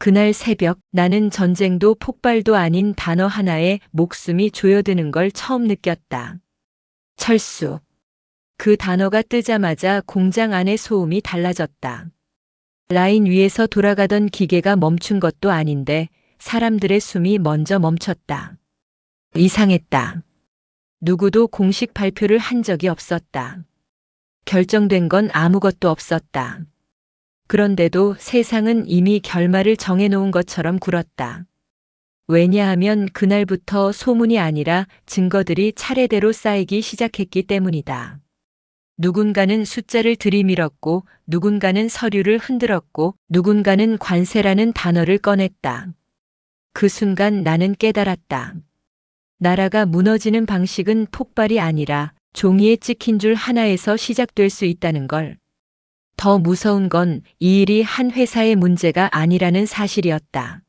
그날 새벽 나는 전쟁도 폭발도 아닌 단어 하나에 목숨이 조여드는 걸 처음 느꼈다. 철수. 그 단어가 뜨자마자 공장 안의 소음이 달라졌다. 라인 위에서 돌아가던 기계가 멈춘 것도 아닌데 사람들의 숨이 먼저 멈췄다. 이상했다. 누구도 공식 발표를 한 적이 없었다. 결정된 건 아무것도 없었다. 그런데도 세상은 이미 결말을 정해놓은 것처럼 굴었다. 왜냐하면 그날부터 소문이 아니라 증거들이 차례대로 쌓이기 시작했기 때문이다. 누군가는 숫자를 들이밀었고, 누군가는 서류를 흔들었고, 누군가는 관세라는 단어를 꺼냈다. 그 순간 나는 깨달았다. 나라가 무너지는 방식은 폭발이 아니라 종이에 찍힌 줄 하나에서 시작될 수 있다는 걸. 더 무서운 건 이 일이 한 회사의 문제가 아니라는 사실이었다.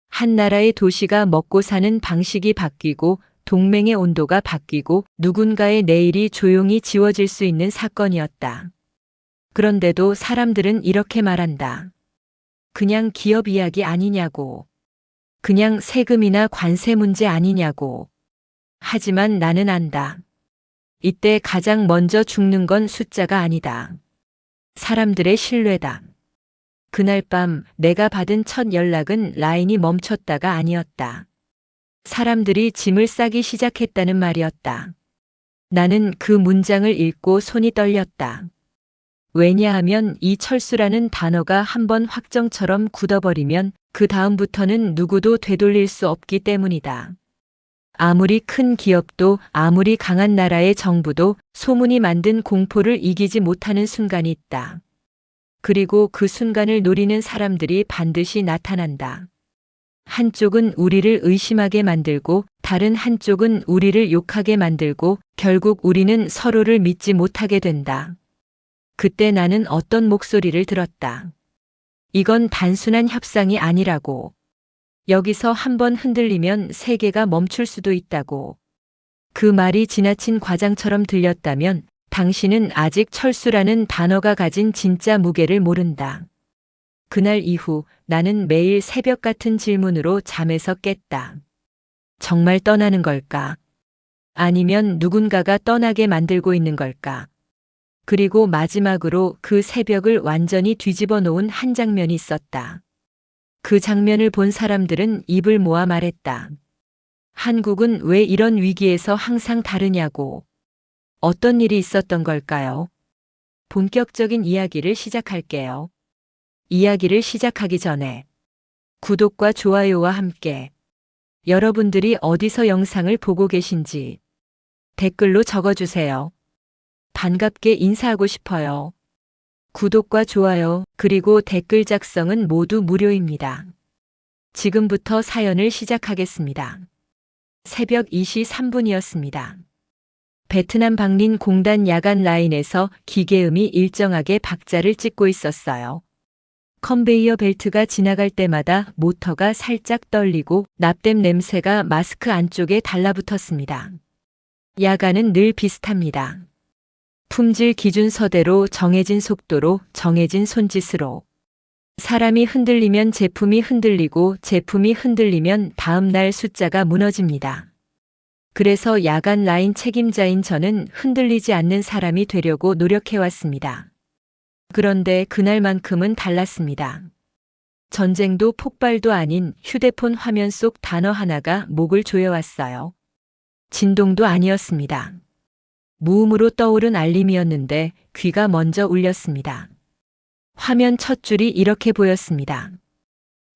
한 나라의 도시가 먹고 사는 방식이 바뀌고 동맹의 온도가 바뀌고 누군가의 내일이 조용히 지워질 수 있는 사건이었다. 그런데도 사람들은 이렇게 말한다. 그냥 기업 이야기 아니냐고. 그냥 세금이나 관세 문제 아니냐고. 하지만 나는 안다. 이때 가장 먼저 죽는 건 숫자가 아니다. 사람들의 신뢰다. 그날 밤 내가 받은 첫 연락은 라인이 멈췄다가 아니었다. 사람들이 짐을 싸기 시작했다는 말이었다. 나는 그 문장을 읽고 손이 떨렸다. 왜냐하면 이 철수라는 단어가 한번 확정처럼 굳어버리면 그 다음부터는 누구도 되돌릴 수 없기 때문이다. 아무리 큰 기업도 아무리 강한 나라의 정부도 소문이 만든 공포를 이기지 못하는 순간이 있다. 그리고 그 순간을 노리는 사람들이 반드시 나타난다. 한쪽은 우리를 의심하게 만들고 다른 한쪽은 우리를 욕하게 만들고 결국 우리는 서로를 믿지 못하게 된다. 그때 나는 어떤 목소리를 들었다. 이건 단순한 협상이 아니라고. 여기서 한번 흔들리면 세계가 멈출 수도 있다고. 그 말이 지나친 과장처럼 들렸다면 당신은 아직 철수라는 단어가 가진 진짜 무게를 모른다. 그날 이후 나는 매일 새벽 같은 질문으로 잠에서 깼다. 정말 떠나는 걸까? 아니면 누군가가 떠나게 만들고 있는 걸까? 그리고 마지막으로 그 새벽을 완전히 뒤집어 놓은 한 장면이 있었다. 그 장면을 본 사람들은 입을 모아 말했다. 한국은 왜 이런 위기에서 항상 다르냐고. 어떤 일이 있었던 걸까요? 본격적인 이야기를 시작할게요. 이야기를 시작하기 전에 구독과 좋아요와 함께 여러분들이 어디서 영상을 보고 계신지 댓글로 적어주세요. 반갑게 인사하고 싶어요. 구독과 좋아요 그리고 댓글 작성은 모두 무료입니다. 지금부터 사연을 시작하겠습니다. 새벽 2시 3분이었습니다. 베트남 박린 공단 야간 라인에서 기계음이 일정하게 박자를 찍고 있었어요. 컨베이어 벨트가 지나갈 때마다 모터가 살짝 떨리고 납땜 냄새가 마스크 안쪽에 달라붙었습니다. 야간은 늘 비슷합니다. 품질 기준서대로 정해진 속도로 정해진 손짓으로. 사람이 흔들리면 제품이 흔들리고 제품이 흔들리면 다음 날 숫자가 무너집니다. 그래서 야간 라인 책임자인 저는 흔들리지 않는 사람이 되려고 노력해왔습니다. 그런데 그날만큼은 달랐습니다. 전쟁도 폭발도 아닌 휴대폰 화면 속 단어 하나가 목을 조여왔어요. 진동도 아니었습니다. 무음으로 떠오른 알림이었는데 귀가 먼저 울렸습니다. 화면 첫 줄이 이렇게 보였습니다.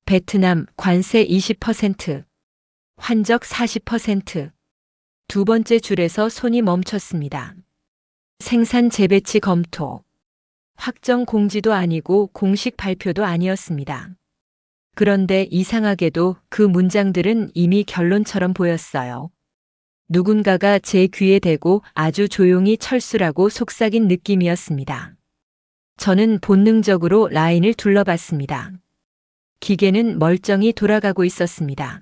베트남 관세 20%, 환적 40%. 두 번째 줄에서 손이 멈췄습니다. 생산 재배치 검토. 확정 공지도 아니고 공식 발표도 아니었습니다. 그런데 이상하게도 그 문장들은 이미 결론처럼 보였어요. 누군가가 제 귀에 대고 아주 조용히 철수라고 속삭인 느낌이었습니다. 저는 본능적으로 라인을 둘러봤습니다. 기계는 멀쩡히 돌아가고 있었습니다.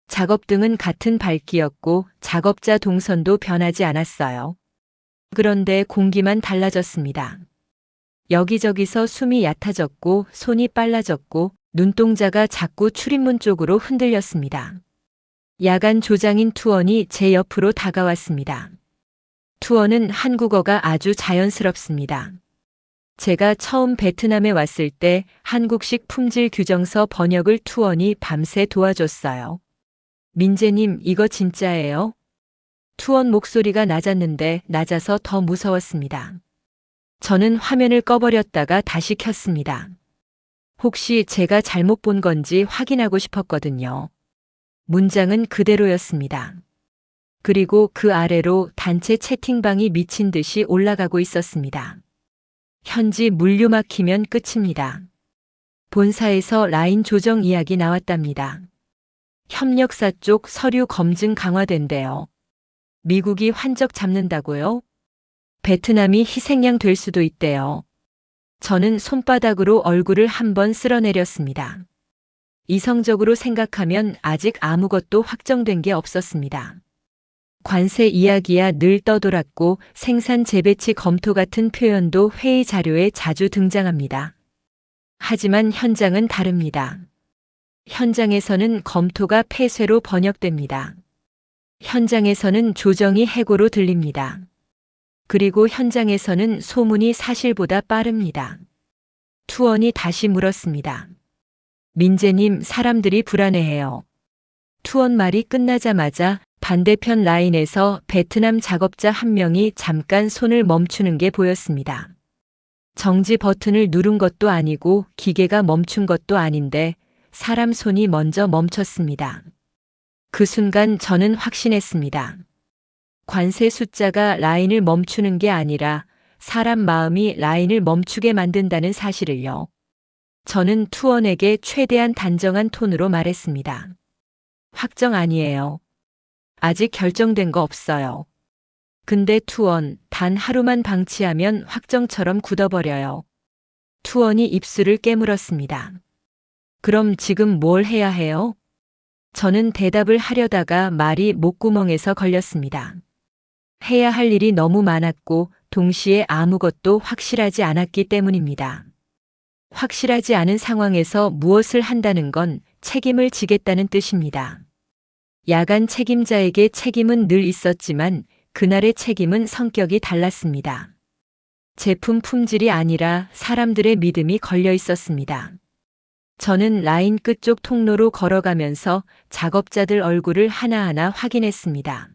작업등은 같은 밝기였고 작업자 동선도 변하지 않았어요. 그런데 공기만 달라졌습니다. 여기저기서 숨이 얕아졌고 손이 빨라졌고 눈동자가 자꾸 출입문 쪽으로 흔들렸습니다. 야간 조장인 투원이 제 옆으로 다가왔습니다. 투원은 한국어가 아주 자연스럽습니다. 제가 처음 베트남에 왔을 때 한국식 품질 규정서 번역을 투원이 밤새 도와줬어요. 민재님, 이거 진짜예요? 투원 목소리가 낮았는데 낮아서 더 무서웠습니다. 저는 화면을 꺼버렸다가 다시 켰습니다. 혹시 제가 잘못 본 건지 확인하고 싶었거든요. 문장은 그대로였습니다. 그리고 그 아래로 단체 채팅방이 미친 듯이 올라가고 있었습니다. 현지 물류 막히면 끝입니다. 본사에서 라인 조정 이야기 나왔답니다. 협력사 쪽 서류 검증 강화된대요. 미국이 환적 잡는다고요? 베트남이 희생양 될 수도 있대요. 저는 손바닥으로 얼굴을 한번 쓸어내렸습니다. 이성적으로 생각하면 아직 아무것도 확정된 게 없었습니다. 관세 이야기야 늘 떠돌았고 생산 재배치 검토 같은 표현도 회의 자료에 자주 등장합니다. 하지만 현장은 다릅니다. 현장에서는 검토가 폐쇄로 번역됩니다. 현장에서는 조정이 해고로 들립니다. 그리고 현장에서는 소문이 사실보다 빠릅니다. 투원이 다시 물었습니다. 민재님, 사람들이 불안해해요. 투원 말이 끝나자마자 반대편 라인에서 베트남 작업자 한 명이 잠깐 손을 멈추는 게 보였습니다. 정지 버튼을 누른 것도 아니고 기계가 멈춘 것도 아닌데 사람 손이 먼저 멈췄습니다. 그 순간 저는 확신했습니다. 관세 숫자가 라인을 멈추는 게 아니라 사람 마음이 라인을 멈추게 만든다는 사실을요. 저는 투원에게 최대한 단정한 톤으로 말했습니다. 확정 아니에요. 아직 결정된 거 없어요. 근데 투원, 단 하루만 방치하면 확정처럼 굳어버려요. 투원이 입술을 깨물었습니다. 그럼 지금 뭘 해야 해요? 저는 대답을 하려다가 말이 목구멍에서 걸렸습니다. 해야 할 일이 너무 많았고 동시에 아무것도 확실하지 않았기 때문입니다. 확실하지 않은 상황에서 무엇을 한다는 건 책임을 지겠다는 뜻입니다. 야간 책임자에게 책임은 늘 있었지만 그날의 책임은 성격이 달랐습니다. 제품 품질이 아니라 사람들의 믿음이 걸려 있었습니다. 저는 라인 끝쪽 통로로 걸어가면서 작업자들 얼굴을 하나하나 확인했습니다.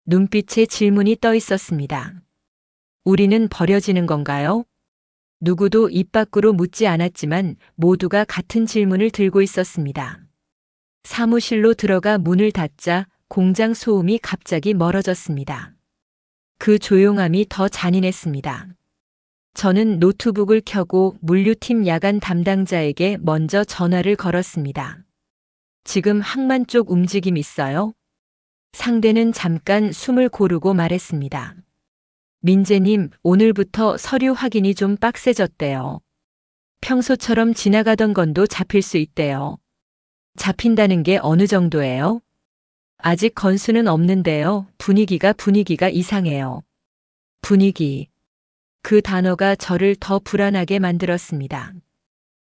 눈빛에 질문이 떠 있었습니다. 우리는 버려지는 건가요? 누구도 입 밖으로 묻지 않았지만 모두가 같은 질문을 들고 있었습니다. 사무실로 들어가 문을 닫자 공장 소음이 갑자기 멀어졌습니다. 그 조용함이 더 잔인했습니다. 저는 노트북을 켜고 물류팀 야간 담당자에게 먼저 전화를 걸었습니다. 지금 항만 쪽 움직임 있어요? 상대는 잠깐 숨을 고르고 말했습니다. 민재님, 오늘부터 서류 확인이 좀 빡세졌대요. 평소처럼 지나가던 건도 잡힐 수 있대요. 잡힌다는 게 어느 정도예요? 아직 건수는 없는데요. 분위기가 이상해요. 분위기. 그 단어가 저를 더 불안하게 만들었습니다.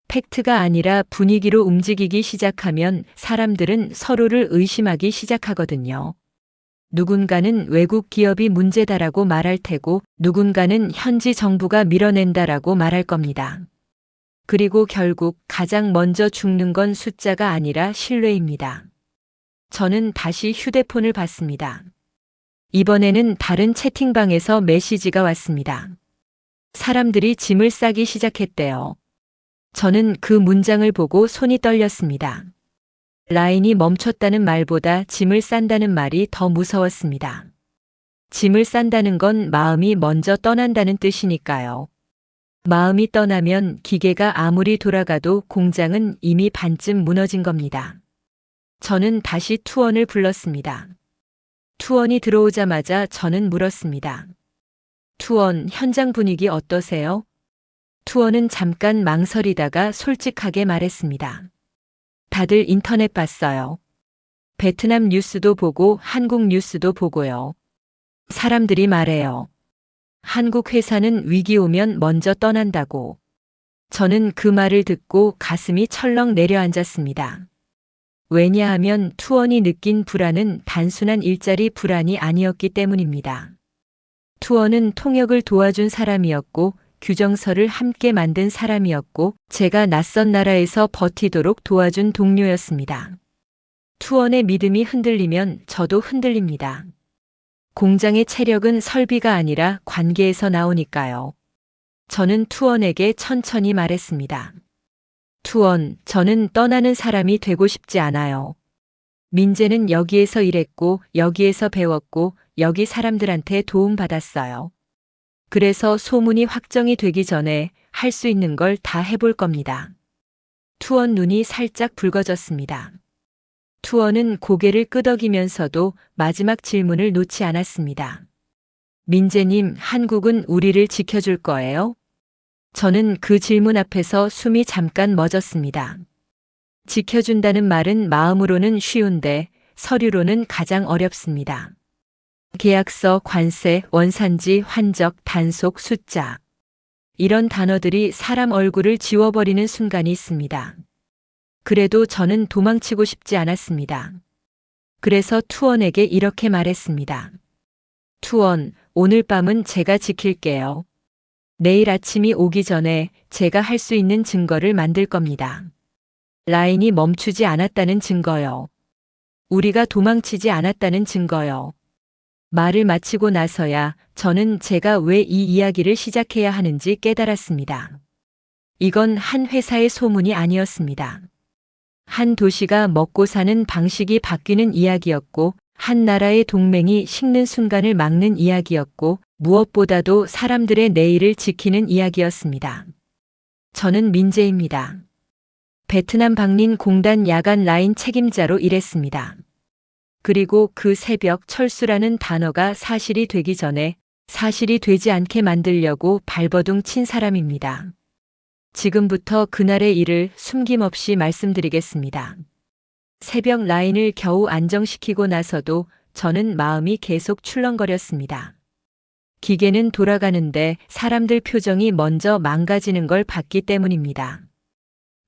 팩트가 아니라 분위기로 움직이기 시작하면 사람들은 서로를 의심하기 시작하거든요. 누군가는 외국 기업이 문제다라고 말할 테고 누군가는 현지 정부가 밀어낸다라고 말할 겁니다. 그리고 결국 가장 먼저 죽는 건 숫자가 아니라 신뢰입니다. 저는 다시 휴대폰을 봤습니다. 이번에는 다른 채팅방에서 메시지가 왔습니다. 사람들이 짐을 싸기 시작했대요. 저는 그 문장을 보고 손이 떨렸습니다. 라인이 멈췄다는 말보다 짐을 싼다는 말이 더 무서웠습니다. 짐을 싼다는 건 마음이 먼저 떠난다는 뜻이니까요. 마음이 떠나면 기계가 아무리 돌아가도 공장은 이미 반쯤 무너진 겁니다. 저는 다시 투원을 불렀습니다. 투원이 들어오자마자 저는 물었습니다. 투원, 현장 분위기 어떠세요? 투원은 잠깐 망설이다가 솔직하게 말했습니다. 다들 인터넷 봤어요. 베트남 뉴스도 보고 한국 뉴스도 보고요. 사람들이 말해요. 한국 회사는 위기 오면 먼저 떠난다고. 저는 그 말을 듣고 가슴이 철렁 내려앉았습니다. 왜냐하면 투원이 느낀 불안은 단순한 일자리 불안이 아니었기 때문입니다. 투원은 통역을 도와준 사람이었고 규정서를 함께 만든 사람이었고 제가 낯선 나라에서 버티도록 도와준 동료였습니다. 투원의 믿음이 흔들리면 저도 흔들립니다. 공장의 체력은 설비가 아니라 관계에서 나오니까요. 저는 투원에게 천천히 말했습니다. 투원, 저는 떠나는 사람이 되고 싶지 않아요. 민재는 여기에서 일했고, 여기에서 배웠고, 여기 사람들한테 도움받았어요. 그래서 소문이 확정이 되기 전에 할 수 있는 걸 다 해볼 겁니다. 투원 눈이 살짝 붉어졌습니다. 투원은 고개를 끄덕이면서도 마지막 질문을 놓지 않았습니다. 민재님, 한국은 우리를 지켜줄 거예요? 저는 그 질문 앞에서 숨이 잠깐 멎었습니다. 지켜준다는 말은 마음으로는 쉬운데 서류로는 가장 어렵습니다. 계약서, 관세, 원산지, 환적, 단속, 숫자. 이런 단어들이 사람 얼굴을 지워버리는 순간이 있습니다. 그래도 저는 도망치고 싶지 않았습니다. 그래서 투원에게 이렇게 말했습니다. 투원, 오늘 밤은 제가 지킬게요. 내일 아침이 오기 전에 제가 할 수 있는 증거를 만들 겁니다. 라인이 멈추지 않았다는 증거요. 우리가 도망치지 않았다는 증거요. 말을 마치고 나서야 저는 제가 왜 이 이야기를 시작해야 하는지 깨달았습니다. 이건 한 회사의 소문이 아니었습니다. 한 도시가 먹고 사는 방식이 바뀌는 이야기였고, 한 나라의 동맹이 식는 순간을 막는 이야기였고, 무엇보다도 사람들의 내일을 지키는 이야기였습니다. 저는 민재입니다. 베트남 박린 공단 야간 라인 책임자로 일했습니다. 그리고 그 새벽 철수라는 단어가 사실이 되기 전에 사실이 되지 않게 만들려고 발버둥 친 사람입니다. 지금부터 그날의 일을 숨김없이 말씀드리겠습니다. 새벽 라인을 겨우 안정시키고 나서도 저는 마음이 계속 출렁거렸습니다. 기계는 돌아가는데 사람들 표정이 먼저 망가지는 걸 봤기 때문입니다.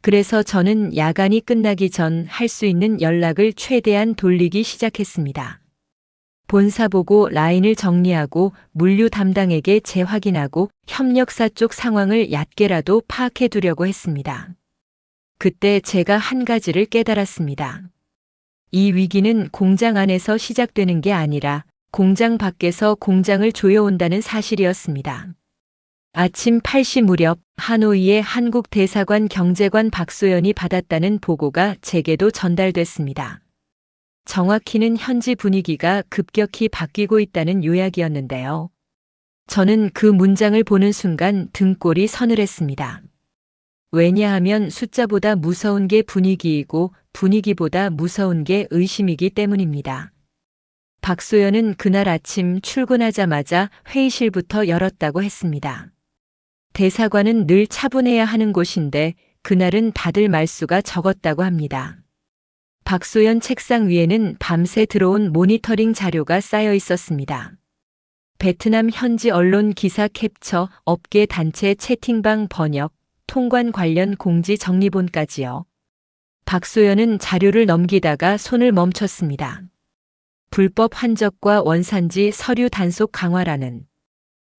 그래서 저는 야간이 끝나기 전 할 수 있는 연락을 최대한 돌리기 시작했습니다. 본사 보고 라인을 정리하고 물류 담당에게 재확인하고 협력사 쪽 상황을 얕게라도 파악해 두려고 했습니다. 그때 제가 한 가지를 깨달았습니다. 이 위기는 공장 안에서 시작되는 게 아니라 공장 밖에서 공장을 조여온다는 사실이었습니다. 아침 8시 무렵 하노이의 한국 대사관 경제관 박소연이 받았다는 보고가 제게도 전달됐습니다. 정확히는 현지 분위기가 급격히 바뀌고 있다는 요약이었는데요. 저는 그 문장을 보는 순간 등골이 서늘했습니다. 왜냐하면 숫자보다 무서운 게 분위기이고 분위기보다 무서운 게 의심이기 때문입니다. 박소연은 그날 아침 출근하자마자 회의실부터 열었다고 했습니다. 대사관은 늘 차분해야 하는 곳인데 그날은 다들 말수가 적었다고 합니다. 박소연 책상 위에는 밤새 들어온 모니터링 자료가 쌓여 있었습니다. 베트남 현지 언론 기사 캡처, 업계 단체 채팅방 번역, 통관 관련 공지 정리본까지요. 박소연은 자료를 넘기다가 손을 멈췄습니다. 불법 환적과 원산지 서류 단속 강화라는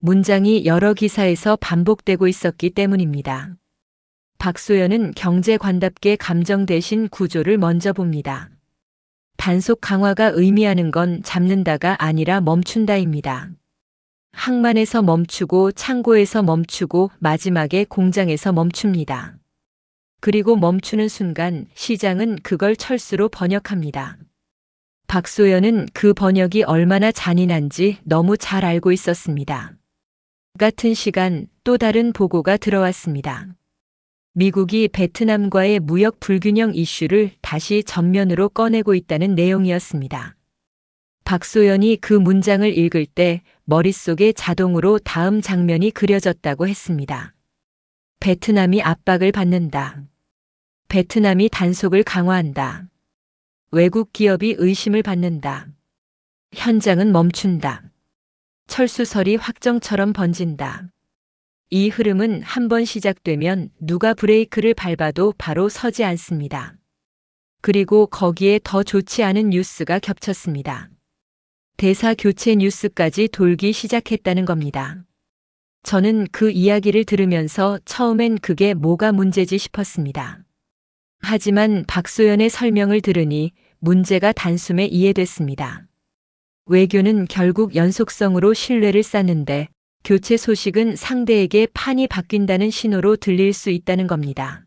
문장이 여러 기사에서 반복되고 있었기 때문입니다. 박소연은 경제관답게 감정 대신 구조를 먼저 봅니다. 단속 강화가 의미하는 건 잡는다가 아니라 멈춘다입니다. 항만에서 멈추고 창고에서 멈추고 마지막에 공장에서 멈춥니다. 그리고 멈추는 순간 시장은 그걸 철수로 번역합니다. 박소연은 그 번역이 얼마나 잔인한지 너무 잘 알고 있었습니다. 같은 시간 또 다른 보고가 들어왔습니다. 미국이 베트남과의 무역 불균형 이슈를 다시 전면으로 꺼내고 있다는 내용이었습니다. 박소연이 그 문장을 읽을 때 머릿속에 자동으로 다음 장면이 그려졌다고 했습니다. 베트남이 압박을 받는다. 베트남이 단속을 강화한다. 외국 기업이 의심을 받는다. 현장은 멈춘다. 철수설이 확정처럼 번진다. 이 흐름은 한번 시작되면 누가 브레이크를 밟아도 바로 서지 않습니다. 그리고 거기에 더 좋지 않은 뉴스가 겹쳤습니다. 대사 교체 뉴스까지 돌기 시작했다는 겁니다. 저는 그 이야기를 들으면서 처음엔 그게 뭐가 문제지 싶었습니다. 하지만 박소연의 설명을 들으니 문제가 단숨에 이해됐습니다. 외교는 결국 연속성으로 신뢰를 쌓는데 교체 소식은 상대에게 판이 바뀐다는 신호로 들릴 수 있다는 겁니다.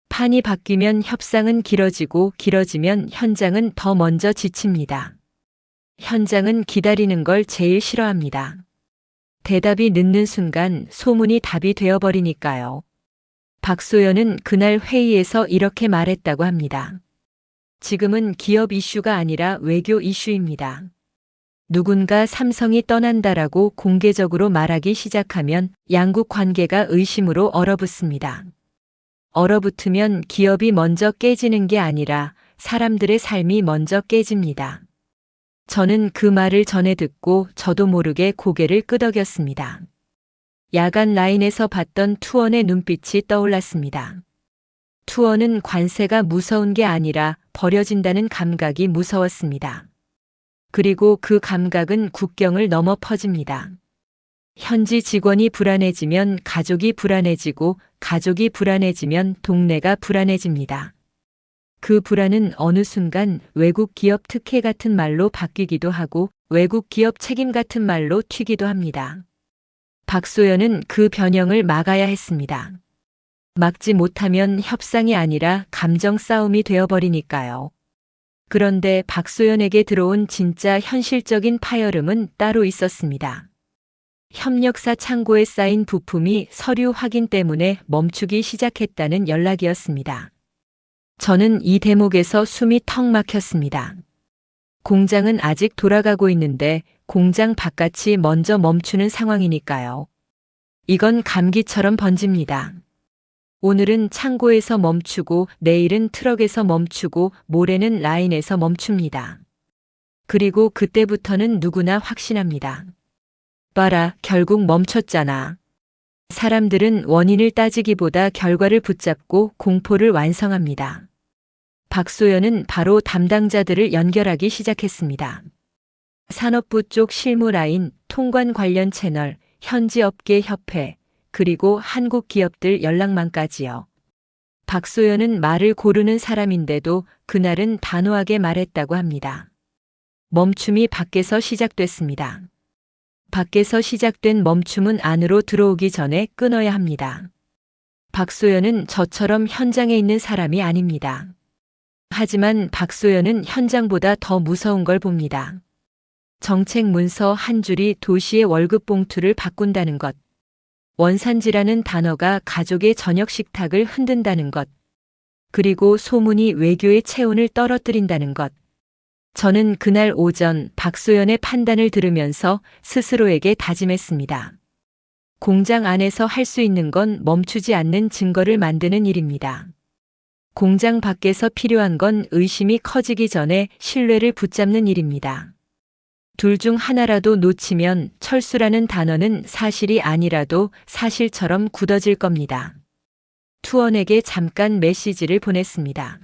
판이 바뀌면 협상은 길어지고 길어지면 현장은 더 먼저 지칩니다. 현장은 기다리는 걸 제일 싫어합니다. 대답이 늦는 순간 소문이 답이 되어버리니까요. 박소연은 그날 회의에서 이렇게 말했다고 합니다. 지금은 기업 이슈가 아니라 외교 이슈입니다. 누군가 삼성이 떠난다라고 공개적으로 말하기 시작하면 양국 관계가 의심으로 얼어붙습니다. 얼어붙으면 기업이 먼저 깨지는 게 아니라 사람들의 삶이 먼저 깨집니다. 저는 그 말을 전해 듣고 저도 모르게 고개를 끄덕였습니다. 야간 라인에서 봤던 투원의 눈빛이 떠올랐습니다. 투원은 관세가 무서운 게 아니라 버려진다는 감각이 무서웠습니다. 그리고 그 감각은 국경을 넘어 퍼집니다. 현지 직원이 불안해지면 가족이 불안해지고 가족이 불안해지면 동네가 불안해집니다. 그 불안은 어느 순간 외국 기업 특혜 같은 말로 바뀌기도 하고 외국 기업 책임 같은 말로 튀기도 합니다. 박소연은 그 변형을 막아야 했습니다. 막지 못하면 협상이 아니라 감정 싸움이 되어버리니까요. 그런데 박소연에게 들어온 진짜 현실적인 파열음은 따로 있었습니다. 협력사 창고에 쌓인 부품이 서류 확인 때문에 멈추기 시작했다는 연락이었습니다. 저는 이 대목에서 숨이 턱 막혔습니다. 공장은 아직 돌아가고 있는데 공장 바깥이 먼저 멈추는 상황이니까요. 이건 감기처럼 번집니다. 오늘은 창고에서 멈추고 내일은 트럭에서 멈추고 모레는 라인에서 멈춥니다. 그리고 그때부터는 누구나 확신합니다. 봐라, 결국 멈췄잖아. 사람들은 원인을 따지기보다 결과를 붙잡고 공포를 완성합니다. 박소연은 바로 담당자들을 연결하기 시작했습니다. 산업부 쪽 실무 라인, 통관 관련 채널, 현지 업계 협회, 그리고 한국 기업들 연락망까지요. 박소연은 말을 고르는 사람인데도 그날은 단호하게 말했다고 합니다. 멈춤이 밖에서 시작됐습니다. 밖에서 시작된 멈춤은 안으로 들어오기 전에 끊어야 합니다. 박소연은 저처럼 현장에 있는 사람이 아닙니다. 하지만 박소연은 현장보다 더 무서운 걸 봅니다. 정책 문서 한 줄이 도시의 월급 봉투를 바꾼다는 것. 원산지라는 단어가 가족의 저녁 식탁을 흔든다는 것. 그리고 소문이 외교의 체온을 떨어뜨린다는 것. 저는 그날 오전 박소연의 판단을 들으면서 스스로에게 다짐했습니다. 공장 안에서 할 수 있는 건 멈추지 않는 증거를 만드는 일입니다. 공장 밖에서 필요한 건 의심이 커지기 전에 신뢰를 붙잡는 일입니다. 둘 중 하나라도 놓치면 철수라는 단어는 사실이 아니라도 사실처럼 굳어질 겁니다. 투원에게 잠깐 메시지를 보냈습니다.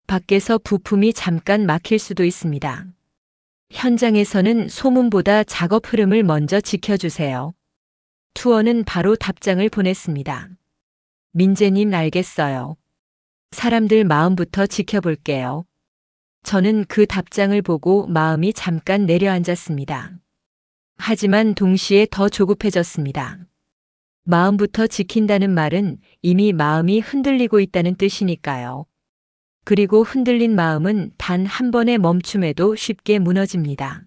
밖에서 부품이 잠깐 막힐 수도 있습니다. 현장에서는 소문보다 작업 흐름을 먼저 지켜주세요. 투원은 바로 답장을 보냈습니다. 민재님 알겠어요. 사람들 마음부터 지켜볼게요. 저는 그 답장을 보고 마음이 잠깐 내려앉았습니다. 하지만 동시에 더 조급해졌습니다. 마음부터 지킨다는 말은 이미 마음이 흔들리고 있다는 뜻이니까요. 그리고 흔들린 마음은 단 한 번의 멈춤에도 쉽게 무너집니다.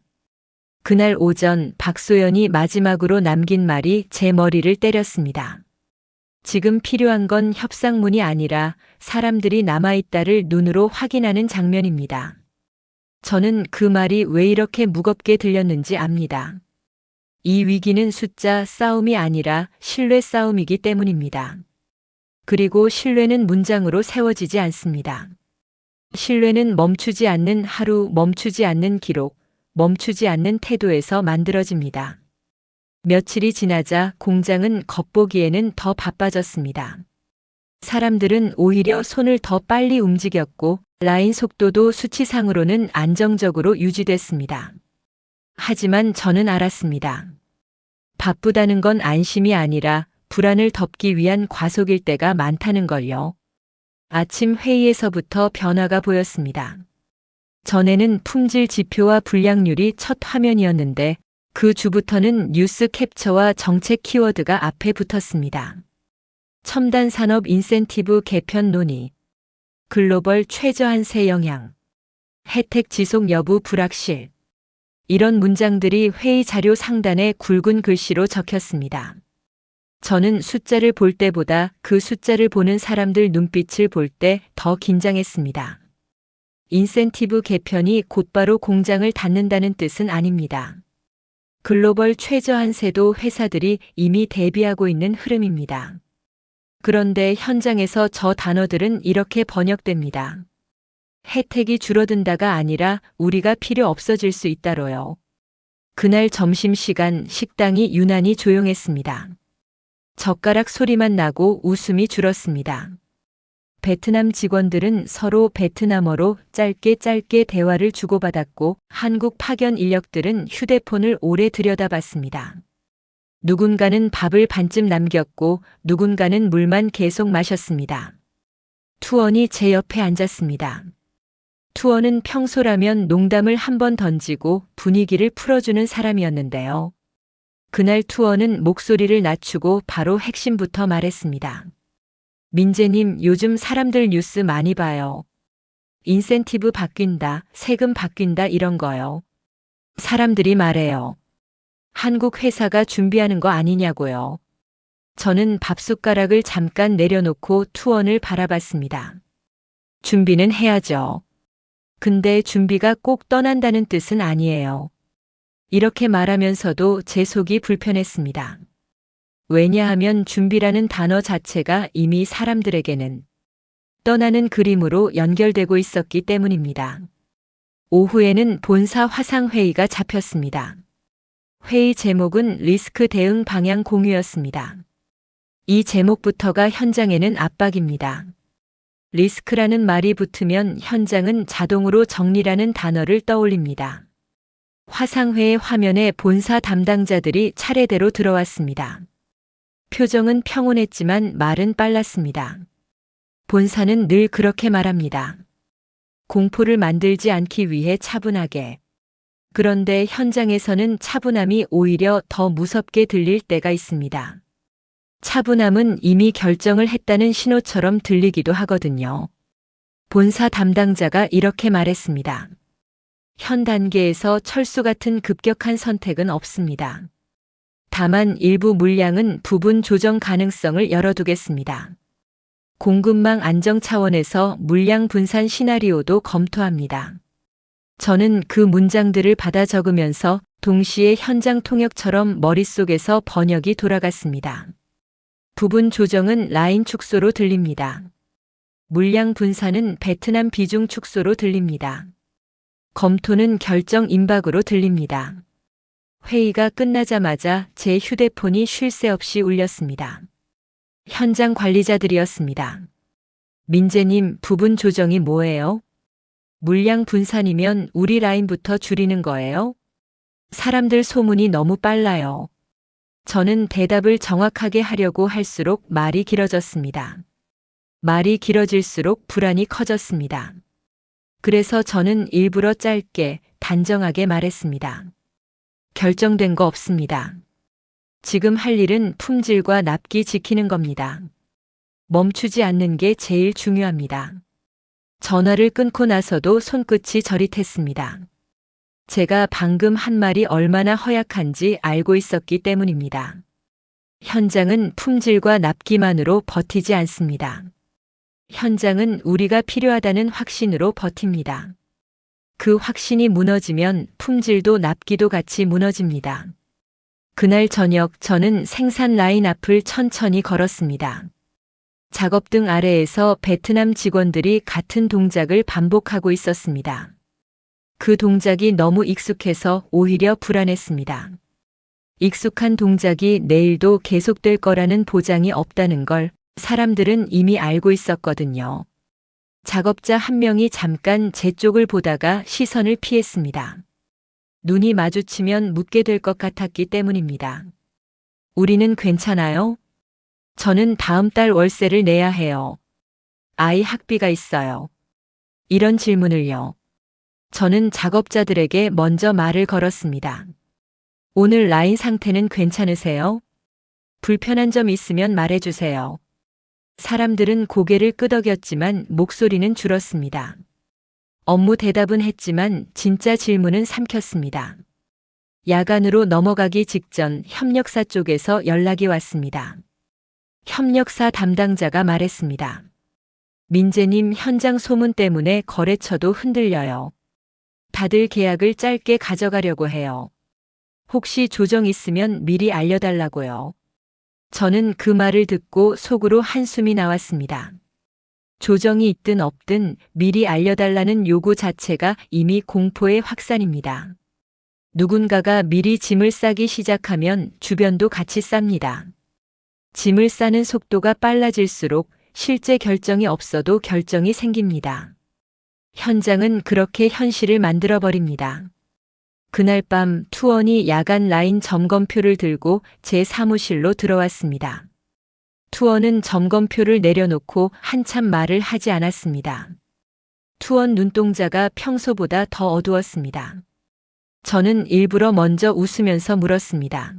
그날 오전 박소연이 마지막으로 남긴 말이 제 머리를 때렸습니다. 지금 필요한 건 협상문이 아니라 사람들이 남아있다를 눈으로 확인하는 장면입니다. 저는 그 말이 왜 이렇게 무겁게 들렸는지 압니다. 이 위기는 숫자 싸움이 아니라 신뢰 싸움이기 때문입니다. 그리고 신뢰는 문장으로 세워지지 않습니다. 신뢰는 멈추지 않는 하루, 멈추지 않는 기록, 멈추지 않는 태도에서 만들어집니다. 며칠이 지나자 공장은 겉보기에는 더 바빠졌습니다. 사람들은 오히려 손을 더 빨리 움직였고 라인 속도도 수치상으로는 안정적으로 유지됐습니다. 하지만 저는 알았습니다. 바쁘다는 건 안심이 아니라 불안을 덮기 위한 과속일 때가 많다는 걸요. 아침 회의에서부터 변화가 보였습니다. 전에는 품질 지표와 불량률이 첫 화면이었는데 그 주부터는 뉴스 캡처와 정책 키워드가 앞에 붙었습니다. 첨단 산업 인센티브 개편 논의, 글로벌 최저한세 영향, 혜택 지속 여부 불확실. 이런 문장들이 회의 자료 상단에 굵은 글씨로 적혔습니다. 저는 숫자를 볼 때보다 그 숫자를 보는 사람들 눈빛을 볼 때 더 긴장했습니다. 인센티브 개편이 곧바로 공장을 닫는다는 뜻은 아닙니다. 글로벌 최저한세도 회사들이 이미 대비하고 있는 흐름입니다. 그런데 현장에서 저 단어들은 이렇게 번역됩니다. 혜택이 줄어든다가 아니라 우리가 필요 없어질 수 있다로요. 그날 점심시간 식당이 유난히 조용했습니다. 젓가락 소리만 나고 웃음이 줄었습니다. 베트남 직원들은 서로 베트남어로 짧게 대화를 주고받았고 한국 파견 인력들은 휴대폰을 오래 들여다봤습니다. 누군가는 밥을 반쯤 남겼고 누군가는 물만 계속 마셨습니다. 투원이 제 옆에 앉았습니다. 투원은 평소라면 농담을 한 번 던지고 분위기를 풀어주는 사람이었는데요. 그날 투원은 목소리를 낮추고 바로 핵심부터 말했습니다. 민재님, 요즘 사람들 뉴스 많이 봐요. 인센티브 바뀐다, 세금 바뀐다 이런 거요. 사람들이 말해요. 한국 회사가 준비하는 거 아니냐고요. 저는 밥숟가락을 잠깐 내려놓고 투원을 바라봤습니다. 준비는 해야죠. 근데 준비가 꼭 떠난다는 뜻은 아니에요. 이렇게 말하면서도 제 속이 불편했습니다. 왜냐하면 준비라는 단어 자체가 이미 사람들에게는 떠나는 그림으로 연결되고 있었기 때문입니다. 오후에는 본사 화상회의가 잡혔습니다. 회의 제목은 리스크 대응 방향 공유였습니다. 이 제목부터가 현장에는 압박입니다. 리스크라는 말이 붙으면 현장은 자동으로 정리라는 단어를 떠올립니다. 화상회의 화면에 본사 담당자들이 차례대로 들어왔습니다. 표정은 평온했지만 말은 빨랐습니다. 본사는 늘 그렇게 말합니다. 공포를 만들지 않기 위해 차분하게. 그런데 현장에서는 차분함이 오히려 더 무섭게 들릴 때가 있습니다. 차분함은 이미 결정을 했다는 신호처럼 들리기도 하거든요. 본사 담당자가 이렇게 말했습니다. 현 단계에서 철수 같은 급격한 선택은 없습니다. 다만 일부 물량은 부분 조정 가능성을 열어두겠습니다. 공급망 안정 차원에서 물량 분산 시나리오도 검토합니다. 저는 그 문장들을 받아 적으면서 동시에 현장 통역처럼 머릿속에서 번역이 돌아갔습니다. 부분 조정은 라인 축소로 들립니다. 물량 분산은 베트남 비중 축소로 들립니다. 검토는 결정 임박으로 들립니다. 회의가 끝나자마자 제 휴대폰이 쉴 새 없이 울렸습니다. 현장 관리자들이었습니다. 민재님, 부분 조정이 뭐예요? 물량 분산이면 우리 라인부터 줄이는 거예요? 사람들 소문이 너무 빨라요. 저는 대답을 정확하게 하려고 할수록 말이 길어졌습니다. 말이 길어질수록 불안이 커졌습니다. 그래서 저는 일부러 짧게, 단정하게 말했습니다. 결정된 거 없습니다. 지금 할 일은 품질과 납기 지키는 겁니다. 멈추지 않는 게 제일 중요합니다. 전화를 끊고 나서도 손끝이 저릿했습니다. 제가 방금 한 말이 얼마나 허약한지 알고 있었기 때문입니다. 현장은 품질과 납기만으로 버티지 않습니다. 현장은 우리가 필요하다는 확신으로 버팁니다. 그 확신이 무너지면 품질도 납기도 같이 무너집니다. 그날 저녁 저는 생산 라인 앞을 천천히 걸었습니다. 작업등 아래에서 베트남 직원들이 같은 동작을 반복하고 있었습니다. 그 동작이 너무 익숙해서 오히려 불안했습니다. 익숙한 동작이 내일도 계속될 거라는 보장이 없다는 걸 사람들은 이미 알고 있었거든요. 작업자 한 명이 잠깐 제 쪽을 보다가 시선을 피했습니다. 눈이 마주치면 묻게 될 것 같았기 때문입니다. 우리는 괜찮아요? 저는 다음 달 월세를 내야 해요. 아이 학비가 있어요. 이런 질문을요. 저는 작업자들에게 먼저 말을 걸었습니다. 오늘 라인 상태는 괜찮으세요? 불편한 점 있으면 말해주세요. 사람들은 고개를 끄덕였지만 목소리는 줄었습니다. 업무 대답은 했지만 진짜 질문은 삼켰습니다. 야간으로 넘어가기 직전 협력사 쪽에서 연락이 왔습니다. 협력사 담당자가 말했습니다. 민재님, 현장 소문 때문에 거래처도 흔들려요. 다들 계약을 짧게 가져가려고 해요. 혹시 조정 있으면 미리 알려달라고요. 저는 그 말을 듣고 속으로 한숨이 나왔습니다. 조정이 있든 없든 미리 알려달라는 요구 자체가 이미 공포의 확산입니다. 누군가가 미리 짐을 싸기 시작하면 주변도 같이 쌉니다. 짐을 싸는 속도가 빨라질수록 실제 결정이 없어도 결정이 생깁니다. 현장은 그렇게 현실을 만들어버립니다. 그날 밤 투원이 야간 라인 점검표를 들고 제 사무실로 들어왔습니다. 투원은 점검표를 내려놓고 한참 말을 하지 않았습니다. 투원 눈동자가 평소보다 더 어두웠습니다. 저는 일부러 먼저 웃으면서 물었습니다.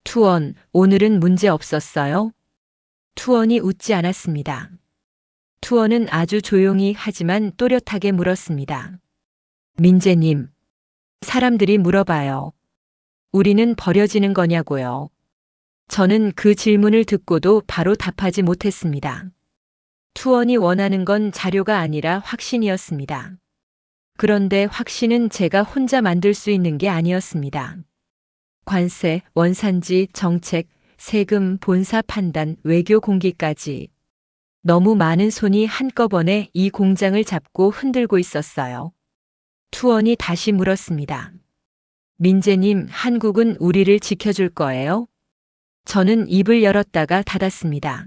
투원, 오늘은 문제 없었어요? 투원이 웃지 않았습니다. 투원은 아주 조용히 하지만 또렷하게 물었습니다. 민재님, 사람들이 물어봐요. 우리는 버려지는 거냐고요. 저는 그 질문을 듣고도 바로 답하지 못했습니다. 투원이 원하는 건 자료가 아니라 확신이었습니다. 그런데 확신은 제가 혼자 만들 수 있는 게 아니었습니다. 관세, 원산지, 정책, 세금, 본사 판단, 외교 공기까지 너무 많은 손이 한꺼번에 이 공장을 잡고 흔들고 있었어요. 투원이 다시 물었습니다. 민재님, 한국은 우리를 지켜줄 거예요? 저는 입을 열었다가 닫았습니다.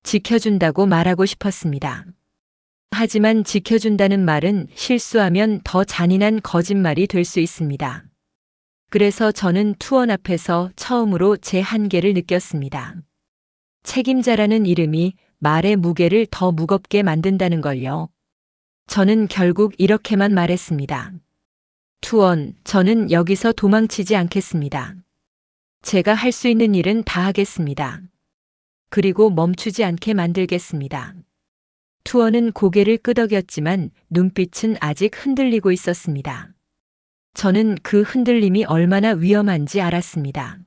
지켜준다고 말하고 싶었습니다. 하지만 지켜준다는 말은 실수하면 더 잔인한 거짓말이 될 수 있습니다. 그래서 저는 투원 앞에서 처음으로 제 한계를 느꼈습니다. 책임자라는 이름이 말의 무게를 더 무겁게 만든다는 걸요. 저는 결국 이렇게만 말했습니다. 투원, 저는 여기서 도망치지 않겠습니다. 제가 할 수 있는 일은 다 하겠습니다. 그리고 멈추지 않게 만들겠습니다. 투원은 고개를 끄덕였지만 눈빛은 아직 흔들리고 있었습니다. 저는 그 흔들림이 얼마나 위험한지 알았습니다.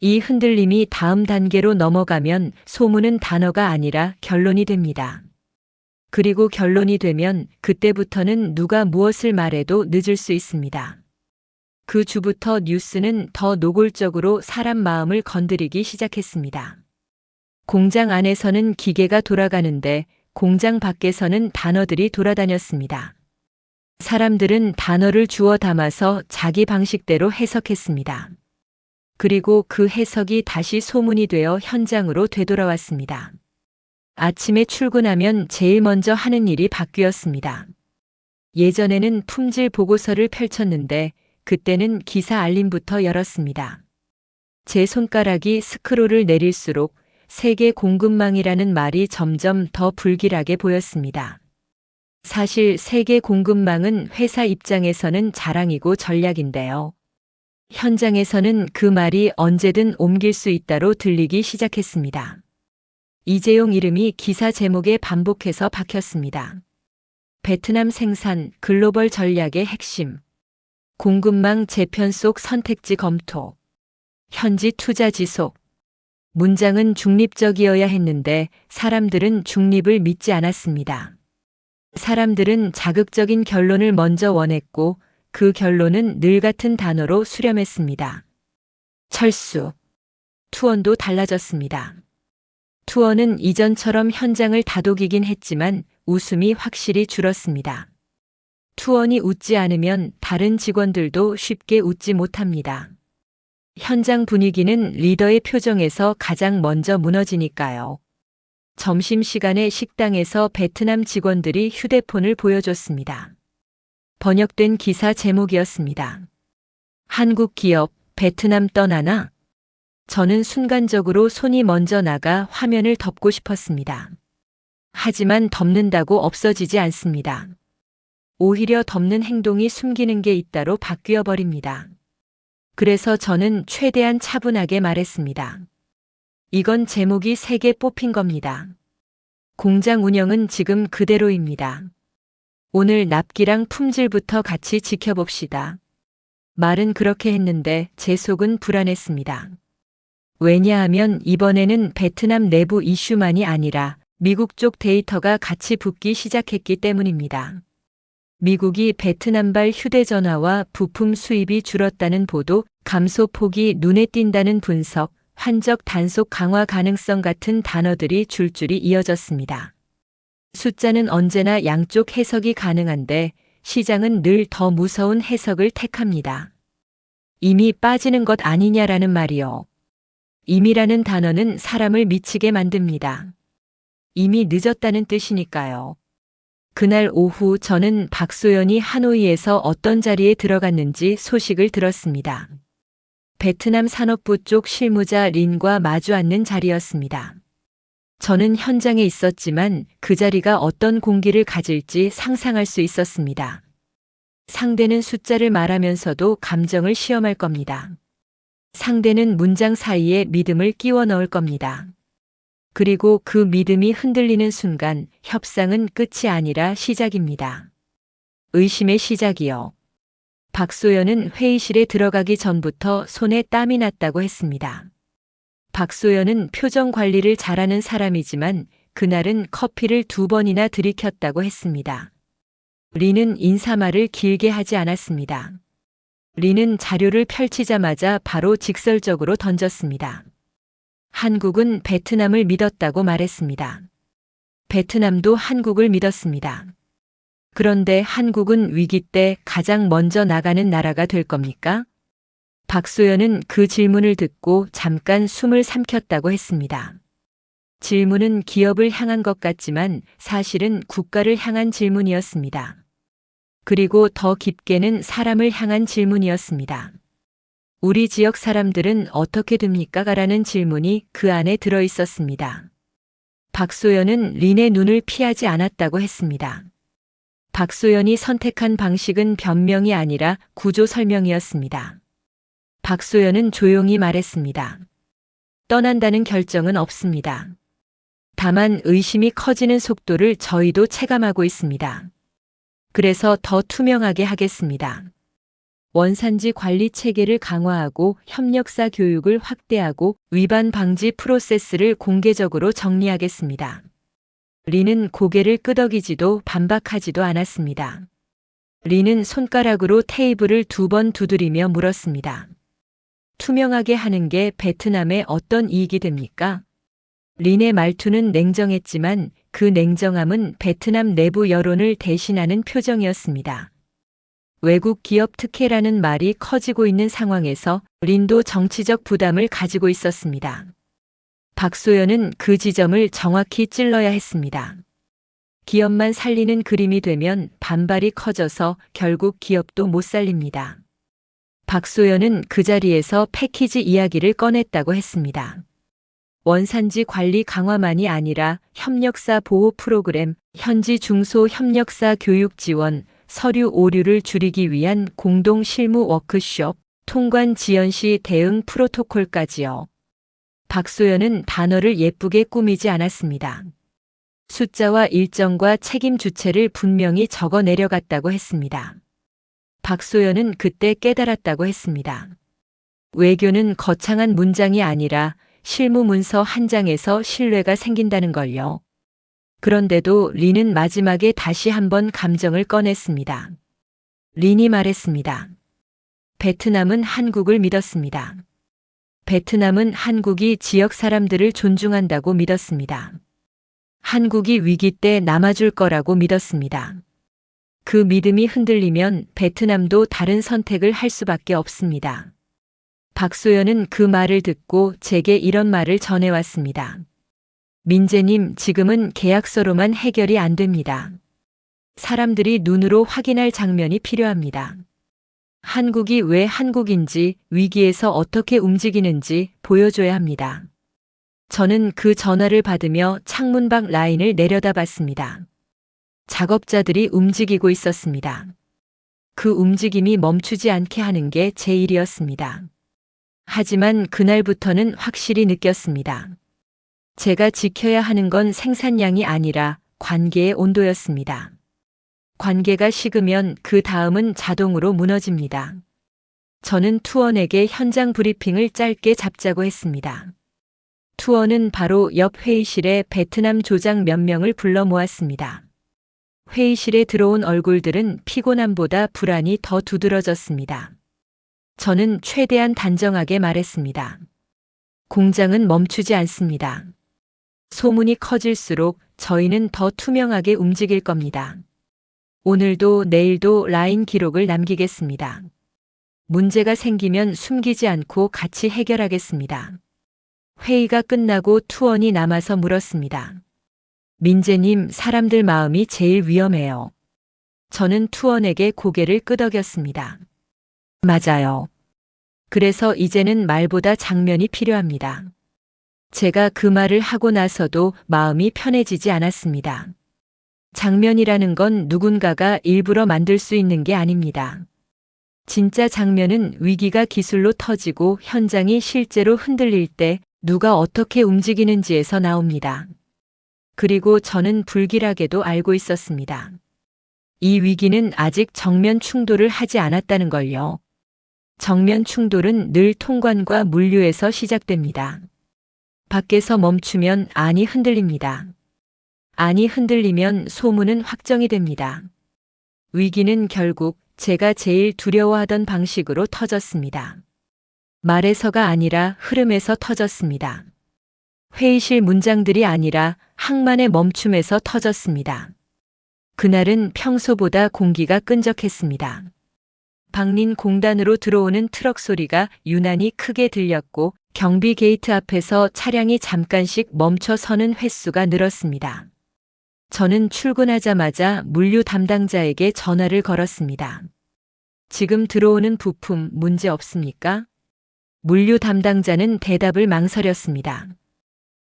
이 흔들림이 다음 단계로 넘어가면 소문은 단어가 아니라 결론이 됩니다. 그리고 결론이 되면 그때부터는 누가 무엇을 말해도 늦을 수 있습니다. 그 주부터 뉴스는 더 노골적으로 사람 마음을 건드리기 시작했습니다. 공장 안에서는 기계가 돌아가는데 공장 밖에서는 단어들이 돌아다녔습니다. 사람들은 단어를 주워 담아서 자기 방식대로 해석했습니다. 그리고 그 해석이 다시 소문이 되어 현장으로 되돌아왔습니다. 아침에 출근하면 제일 먼저 하는 일이 바뀌었습니다. 예전에는 품질 보고서를 펼쳤는데 그때는 기사 알림부터 열었습니다. 제 손가락이 스크롤을 내릴수록 세계 공급망이라는 말이 점점 더 불길하게 보였습니다. 사실 세계 공급망은 회사 입장에서는 자랑이고 전략인데요. 현장에서는 그 말이 언제든 옮길 수 있다로 들리기 시작했습니다. 이재용 이름이 기사 제목에 반복해서 박혔습니다. 베트남 생산 글로벌 전략의 핵심. 공급망 재편 속 선택지 검토. 현지 투자 지속. 문장은 중립적이어야 했는데 사람들은 중립을 믿지 않았습니다. 사람들은 자극적인 결론을 먼저 원했고 그 결론은 늘 같은 단어로 수렴했습니다. 철수. 투원도 달라졌습니다. 투원은 이전처럼 현장을 다독이긴 했지만 웃음이 확실히 줄었습니다. 투원이 웃지 않으면 다른 직원들도 쉽게 웃지 못합니다. 현장 분위기는 리더의 표정에서 가장 먼저 무너지니까요. 점심시간에 식당에서 베트남 직원들이 휴대폰을 보여줬습니다. 번역된 기사 제목이었습니다. 한국 기업, 베트남 떠나나? 저는 순간적으로 손이 먼저 나가 화면을 덮고 싶었습니다. 하지만 덮는다고 없어지지 않습니다. 오히려 덮는 행동이 숨기는 게 있다로 바뀌어 버립니다. 그래서 저는 최대한 차분하게 말했습니다. 이건 제목이 3개 뽑힌 겁니다. 공장 운영은 지금 그대로입니다. 오늘 납기랑 품질부터 같이 지켜봅시다. 말은 그렇게 했는데 제 속은 불안했습니다. 왜냐하면 이번에는 베트남 내부 이슈만이 아니라 미국 쪽 데이터가 같이 붙기 시작했기 때문입니다. 미국이 베트남발 휴대전화와 부품 수입이 줄었다는 보도, 감소 폭이 눈에 띈다는 분석, 환적 단속 강화 가능성 같은 단어들이 줄줄이 이어졌습니다. 숫자는 언제나 양쪽 해석이 가능한데 시장은 늘 더 무서운 해석을 택합니다. 이미 빠지는 것 아니냐라는 말이요. 이미라는 단어는 사람을 미치게 만듭니다. 이미 늦었다는 뜻이니까요. 그날 오후 저는 박소연이 하노이에서 어떤 자리에 들어갔는지 소식을 들었습니다. 베트남 산업부 쪽 실무자 린과 마주 앉는 자리였습니다. 저는 현장에 있었지만 그 자리가 어떤 공기를 가질지 상상할 수 있었습니다. 상대는 숫자를 말하면서도 감정을 시험할 겁니다. 상대는 문장 사이에 믿음을 끼워 넣을 겁니다. 그리고 그 믿음이 흔들리는 순간 협상은 끝이 아니라 시작입니다. 의심의 시작이요. 박소연은 회의실에 들어가기 전부터 손에 땀이 났다고 했습니다. 박소연은 표정 관리를 잘하는 사람이지만 그날은 커피를 2번이나 들이켰다고 했습니다. 리는 인사말을 길게 하지 않았습니다. 리는 자료를 펼치자마자 바로 직설적으로 던졌습니다. 한국은 베트남을 믿었다고 말했습니다. 베트남도 한국을 믿었습니다. 그런데 한국은 위기 때 가장 먼저 나가는 나라가 될 겁니까? 박소연은 그 질문을 듣고 잠깐 숨을 삼켰다고 했습니다. 질문은 기업을 향한 것 같지만 사실은 국가를 향한 질문이었습니다. 그리고 더 깊게는 사람을 향한 질문이었습니다. 우리 지역 사람들은 어떻게 됩니까? 라는 질문이 그 안에 들어 있었습니다. 박소연은 린의 눈을 피하지 않았다고 했습니다. 박소연이 선택한 방식은 변명이 아니라 구조 설명이었습니다. 박소연은 조용히 말했습니다. 떠난다는 결정은 없습니다. 다만 의심이 커지는 속도를 저희도 체감하고 있습니다. 그래서 더 투명하게 하겠습니다. 원산지 관리 체계를 강화하고 협력사 교육을 확대하고 위반 방지 프로세스를 공개적으로 정리하겠습니다. 리는 고개를 끄덕이지도 반박하지도 않았습니다. 리는 손가락으로 테이블을 2번 두드리며 물었습니다. 투명하게 하는 게 베트남에 어떤 이익이 됩니까? 린의 말투는 냉정했지만 그 냉정함은 베트남 내부 여론을 대신하는 표정이었습니다. 외국 기업 특혜라는 말이 커지고 있는 상황에서 린도 정치적 부담을 가지고 있었습니다. 박소연은 그 지점을 정확히 찔러야 했습니다. 기업만 살리는 그림이 되면 반발이 커져서 결국 기업도 못 살립니다. 박소연은 그 자리에서 패키지 이야기를 꺼냈다고 했습니다. 원산지 관리 강화만이 아니라 협력사 보호 프로그램, 현지 중소 협력사 교육 지원, 서류 오류를 줄이기 위한 공동 실무 워크숍, 통관 지연 시 대응 프로토콜까지요. 박소연은 단어를 예쁘게 꾸미지 않았습니다. 숫자와 일정과 책임 주체를 분명히 적어 내려갔다고 했습니다. 박소연은 그때 깨달았다고 했습니다. 외교는 거창한 문장이 아니라 실무 문서 한 장에서 신뢰가 생긴다는 걸요. 그런데도 린은 마지막에 다시 한번 감정을 꺼냈습니다. 린이 말했습니다. 베트남은 한국을 믿었습니다. 베트남은 한국이 지역 사람들을 존중한다고 믿었습니다. 한국이 위기 때 남아줄 거라고 믿었습니다. 그 믿음이 흔들리면 베트남도 다른 선택을 할 수밖에 없습니다. 박소연은 그 말을 듣고 제게 이런 말을 전해왔습니다. 민재님, 지금은 계약서로만 해결이 안 됩니다. 사람들이 눈으로 확인할 장면이 필요합니다. 한국이 왜 한국인지, 위기에서 어떻게 움직이는지 보여줘야 합니다. 저는 그 전화를 받으며 창문 밖 라인을 내려다봤습니다. 작업자들이 움직이고 있었습니다. 그 움직임이 멈추지 않게 하는 게 제 일이었습니다. 하지만 그날부터는 확실히 느꼈습니다. 제가 지켜야 하는 건 생산량이 아니라 관계의 온도였습니다. 관계가 식으면 그 다음은 자동으로 무너집니다. 저는 투원에게 현장 브리핑을 짧게 잡자고 했습니다. 투원은 바로 옆 회의실에 베트남 조장 몇 명을 불러 모았습니다. 회의실에 들어온 얼굴들은 피곤함보다 불안이 더 두드러졌습니다. 저는 최대한 단정하게 말했습니다. 공장은 멈추지 않습니다. 소문이 커질수록 저희는 더 투명하게 움직일 겁니다. 오늘도 내일도 라인 기록을 남기겠습니다. 문제가 생기면 숨기지 않고 같이 해결하겠습니다. 회의가 끝나고 투원이 남아서 물었습니다. 민재님, 사람들 마음이 제일 위험해요. 저는 투원에게 고개를 끄덕였습니다. 맞아요. 그래서 이제는 말보다 장면이 필요합니다. 제가 그 말을 하고 나서도 마음이 편해지지 않았습니다. 장면이라는 건 누군가가 일부러 만들 수 있는 게 아닙니다. 진짜 장면은 위기가 기술로 터지고 현장이 실제로 흔들릴 때 누가 어떻게 움직이는지에서 나옵니다. 그리고 저는 불길하게도 알고 있었습니다. 이 위기는 아직 정면 충돌을 하지 않았다는 걸요. 정면 충돌은 늘 통관과 물류에서 시작됩니다. 밖에서 멈추면 안이 흔들립니다. 안이 흔들리면 소문은 확정이 됩니다. 위기는 결국 제가 제일 두려워하던 방식으로 터졌습니다. 말에서가 아니라 흐름에서 터졌습니다. 회의실 문장들이 아니라 항만의 멈춤에서 터졌습니다. 그날은 평소보다 공기가 끈적했습니다. 박린 공단으로 들어오는 트럭 소리가 유난히 크게 들렸고 경비 게이트 앞에서 차량이 잠깐씩 멈춰 서는 횟수가 늘었습니다. 저는 출근하자마자 물류 담당자에게 전화를 걸었습니다. 지금 들어오는 부품 문제 없습니까? 물류 담당자는 대답을 망설였습니다.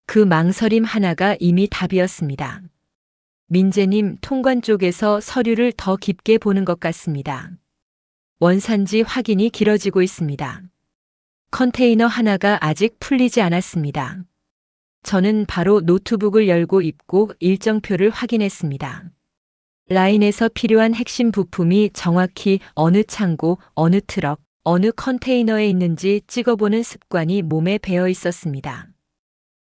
그 망설임 하나가 이미 답이었습니다. 민재님, 통관 쪽에서 서류를 더 깊게 보는 것 같습니다. 원산지 확인이 길어지고 있습니다. 컨테이너 하나가 아직 풀리지 않았습니다. 저는 바로 노트북을 열고 입고 일정표를 확인했습니다. 라인에서 필요한 핵심 부품이 정확히 어느 창고, 어느 트럭, 어느 컨테이너에 있는지 찍어보는 습관이 몸에 배어 있었습니다.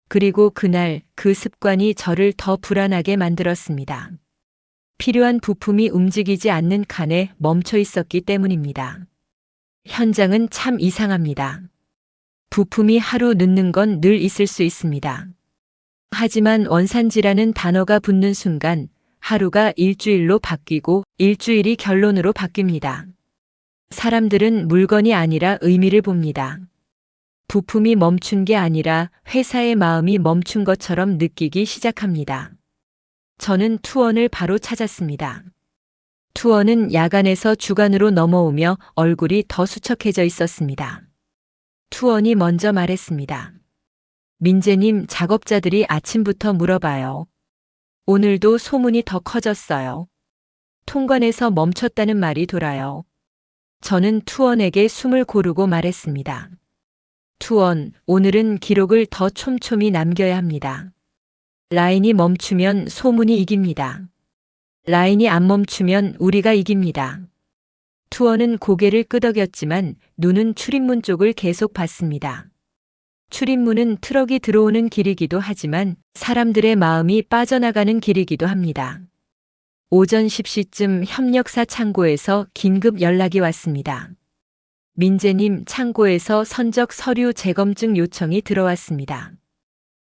그리고 그날 그 습관이 저를 더 불안하게 만들었습니다. 필요한 부품이 움직이지 않는 칸에 멈춰 있었기 때문입니다. 현장은 참 이상합니다. 부품이 하루 늦는 건 늘 있을 수 있습니다. 하지만 원산지라는 단어가 붙는 순간 하루가 일주일로 바뀌고 일주일이 결론으로 바뀝니다. 사람들은 물건이 아니라 의미를 봅니다. 부품이 멈춘 게 아니라 회사의 마음이 멈춘 것처럼 느끼기 시작합니다. 저는 투원을 바로 찾았습니다. 투원은 야간에서 주간으로 넘어오며 얼굴이 더 수척해져 있었습니다. 투원이 먼저 말했습니다. 민재님, 작업자들이 아침부터 물어봐요. 오늘도 소문이 더 커졌어요. 통관에서 멈췄다는 말이 돌아요. 저는 투원에게 숨을 고르고 말했습니다. 투원, 오늘은 기록을 더 촘촘히 남겨야 합니다. 라인이 멈추면 소문이 이깁니다. 라인이 안 멈추면 우리가 이깁니다. 투원은 고개를 끄덕였지만 눈은 출입문 쪽을 계속 봤습니다. 출입문은 트럭이 들어오는 길이기도 하지만 사람들의 마음이 빠져나가는 길이기도 합니다. 오전 10시쯤 협력사 창고에서 긴급 연락이 왔습니다. 민재님, 창고에서 선적 서류 재검증 요청이 들어왔습니다.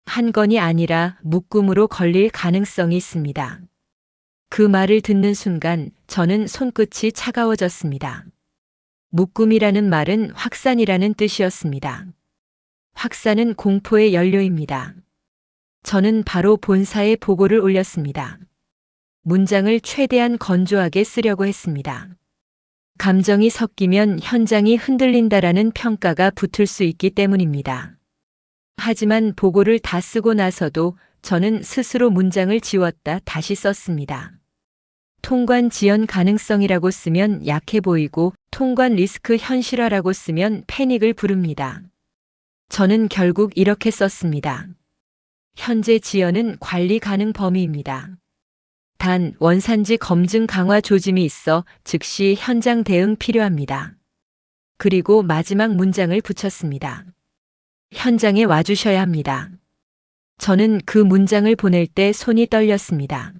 한 건이 아니라 묶음으로 걸릴 가능성이 있습니다. 그 말을 듣는 순간 저는 손끝이 차가워졌습니다. 묶음이라는 말은 확산이라는 뜻이었습니다. 확산은 공포의 연료입니다. 저는 바로 본사에 보고를 올렸습니다. 문장을 최대한 건조하게 쓰려고 했습니다. 감정이 섞이면 현장이 흔들린다라는 평가가 붙을 수 있기 때문입니다. 하지만 보고를 다 쓰고 나서도 저는 스스로 문장을 지웠다 다시 썼습니다. 통관 지연 가능성이라고 쓰면 약해 보이고 통관 리스크 현실화라고 쓰면 패닉을 부릅니다. 저는 결국 이렇게 썼습니다. 현재 지연은 관리 가능 범위입니다. 단 원산지 검증 강화 조짐이 있어 즉시 현장 대응 필요합니다. 그리고 마지막 문장을 붙였습니다. 현장에 와주셔야 합니다. 저는 그 문장을 보낼 때 손이 떨렸습니다.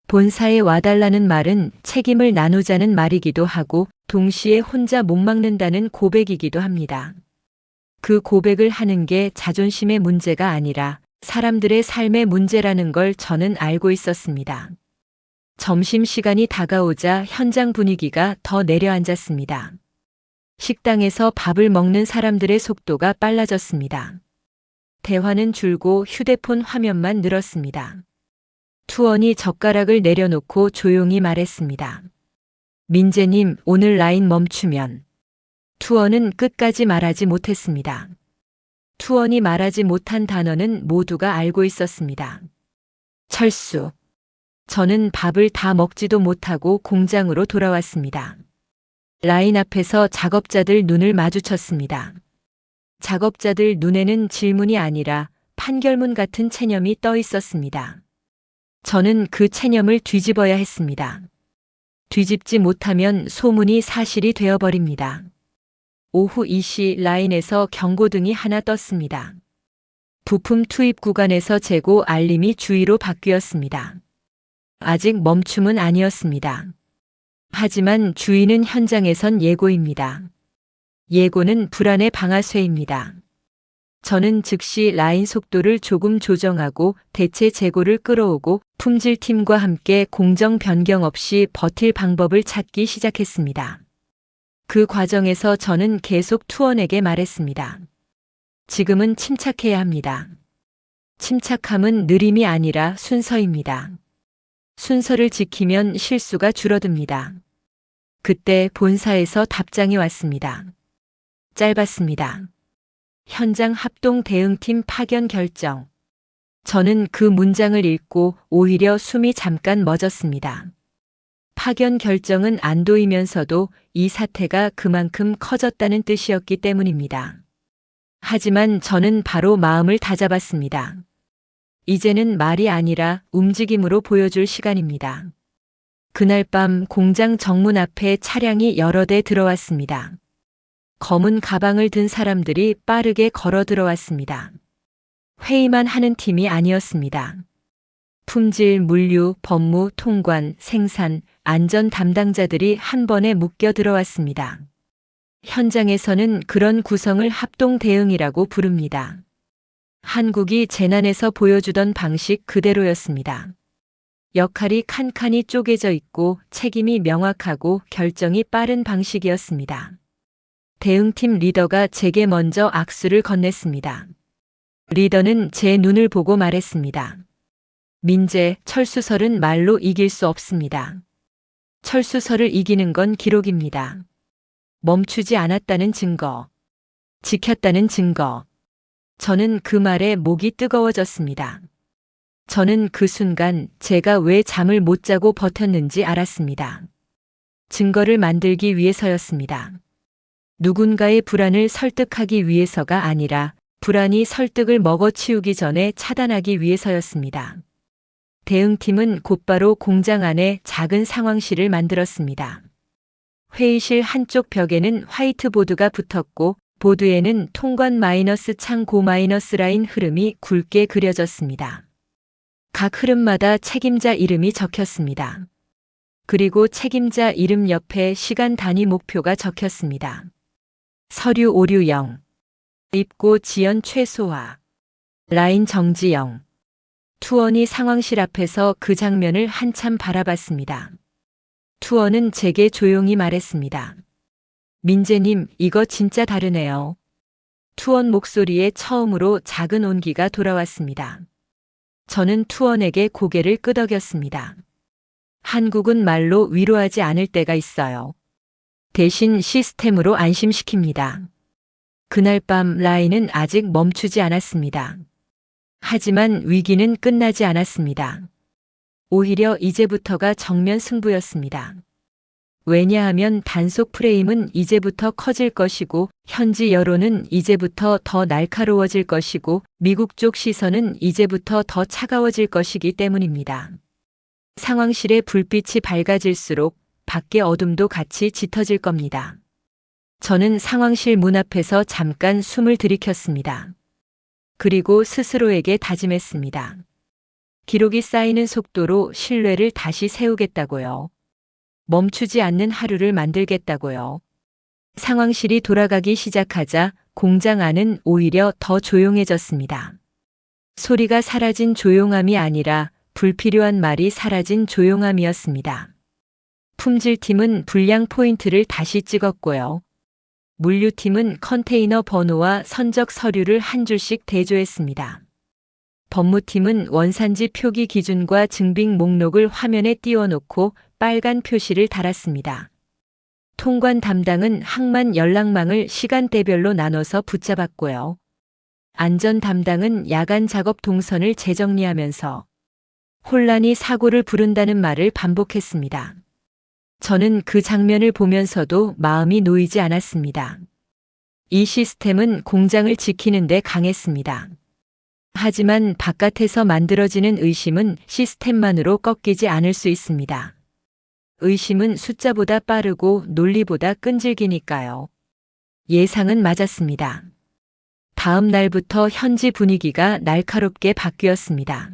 본사에 와달라는 말은 책임을 나누자는 말이기도 하고 동시에 혼자 못 막는다는 고백이기도 합니다. 그 고백을 하는 게 자존심의 문제가 아니라 사람들의 삶의 문제라는 걸 저는 알고 있었습니다. 점심시간이 다가오자 현장 분위기가 더 내려앉았습니다. 식당에서 밥을 먹는 사람들의 속도가 빨라졌습니다. 대화는 줄고 휴대폰 화면만 늘었습니다. 투원이 젓가락을 내려놓고 조용히 말했습니다. 민재님, 오늘 라인 멈추면. 투원은 끝까지 말하지 못했습니다. 투원이 말하지 못한 단어는 모두가 알고 있었습니다. 철수. 저는 밥을 다 먹지도 못하고 공장으로 돌아왔습니다. 라인 앞에서 작업자들 눈을 마주쳤습니다. 작업자들 눈에는 질문이 아니라 판결문 같은 체념이 떠 있었습니다. 저는 그 체념을 뒤집어야 했습니다. 뒤집지 못하면 소문이 사실이 되어버립니다. 오후 2시 라인에서 경고등이 하나 떴습니다. 부품 투입 구간에서 재고 알림이 주의로 바뀌었습니다. 아직 멈춤은 아니었습니다. 하지만 주의는 현장에선 예고입니다. 예고는 불안의 방아쇠입니다. 저는 즉시 라인 속도를 조금 조정하고 대체 재고를 끌어오고 품질팀과 함께 공정 변경 없이 버틸 방법을 찾기 시작했습니다. 그 과정에서 저는 계속 투원에게 말했습니다. 지금은 침착해야 합니다. 침착함은 느림이 아니라 순서입니다. 순서를 지키면 실수가 줄어듭니다. 그때 본사에서 답장이 왔습니다. 짧았습니다. 현장 합동 대응팀 파견 결정. 저는 그 문장을 읽고 오히려 숨이 잠깐 멎었습니다. 파견 결정은 안도이면서도 이 사태가 그만큼 커졌다는 뜻이었기 때문입니다. 하지만 저는 바로 마음을 다잡았습니다. 이제는 말이 아니라 움직임으로 보여줄 시간입니다. 그날 밤 공장 정문 앞에 차량이 여러 대 들어왔습니다. 검은 가방을 든 사람들이 빠르게 걸어 들어왔습니다. 회의만 하는 팀이 아니었습니다. 품질, 물류, 법무, 통관, 생산, 안전 담당자들이 한 번에 묶여 들어왔습니다. 현장에서는 그런 구성을 합동 대응이라고 부릅니다. 한국이 재난에서 보여주던 방식 그대로였습니다. 역할이 칸칸이 쪼개져 있고 책임이 명확하고 결정이 빠른 방식이었습니다. 대응팀 리더가 제게 먼저 악수를 건넸습니다. 리더는 제 눈을 보고 말했습니다. 민재, 철수설은 말로 이길 수 없습니다. 철수설을 이기는 건 기록입니다. 멈추지 않았다는 증거, 지켰다는 증거. 저는 그 말에 목이 뜨거워졌습니다. 저는 그 순간 제가 왜 잠을 못 자고 버텼는지 알았습니다. 증거를 만들기 위해서였습니다. 누군가의 불안을 설득하기 위해서가 아니라 불안이 설득을 먹어치우기 전에 차단하기 위해서였습니다. 대응팀은 곧바로 공장 안에 작은 상황실을 만들었습니다. 회의실 한쪽 벽에는 화이트보드가 붙었고 보드에는 통관 마이너스 창고 마이너스 라인 흐름이 굵게 그려졌습니다. 각 흐름마다 책임자 이름이 적혔습니다. 그리고 책임자 이름 옆에 시간 단위 목표가 적혔습니다. 서류 오류 0, 입고 지연 최소화, 라인 정지 0. 투원이 상황실 앞에서 그 장면을 한참 바라봤습니다. 투원은 제게 조용히 말했습니다. 민재님, 이거 진짜 다르네요. 투원 목소리에 처음으로 작은 온기가 돌아왔습니다. 저는 투원에게 고개를 끄덕였습니다. 한국은 말로 위로하지 않을 때가 있어요. 대신 시스템으로 안심시킵니다. 그날 밤 라인은 아직 멈추지 않았습니다. 하지만 위기는 끝나지 않았습니다. 오히려 이제부터가 정면 승부였습니다. 왜냐하면 단속 프레임은 이제부터 커질 것이고 현지 여론은 이제부터 더 날카로워질 것이고 미국 쪽 시선은 이제부터 더 차가워질 것이기 때문입니다. 상황실의 불빛이 밝아질수록 밖의 어둠도 같이 짙어질 겁니다. 저는 상황실 문 앞에서 잠깐 숨을 들이켰습니다. 그리고 스스로에게 다짐했습니다. 기록이 쌓이는 속도로 신뢰를 다시 세우겠다고요. 멈추지 않는 하루를 만들겠다고요. 상황실이 돌아가기 시작하자 공장 안은 오히려 더 조용해졌습니다. 소리가 사라진 조용함이 아니라 불필요한 말이 사라진 조용함이었습니다. 품질팀은 분량 포인트를 다시 찍었고요. 물류팀은 컨테이너 번호와 선적 서류를 한 줄씩 대조했습니다. 법무팀은 원산지 표기 기준과 증빙 목록을 화면에 띄워놓고 빨간 표시를 달았습니다. 통관 담당은 항만 연락망을 시간대별로 나눠서 붙잡았고요. 안전 담당은 야간 작업 동선을 재정리하면서 혼란이 사고를 부른다는 말을 반복했습니다. 저는 그 장면을 보면서도 마음이 놓이지 않았습니다. 이 시스템은 공장을 지키는 데 강했습니다. 하지만 바깥에서 만들어지는 의심은 시스템만으로 꺾이지 않을 수 있습니다. 의심은 숫자보다 빠르고 논리보다 끈질기니까요. 예상은 맞았습니다. 다음 날부터 현지 분위기가 날카롭게 바뀌었습니다.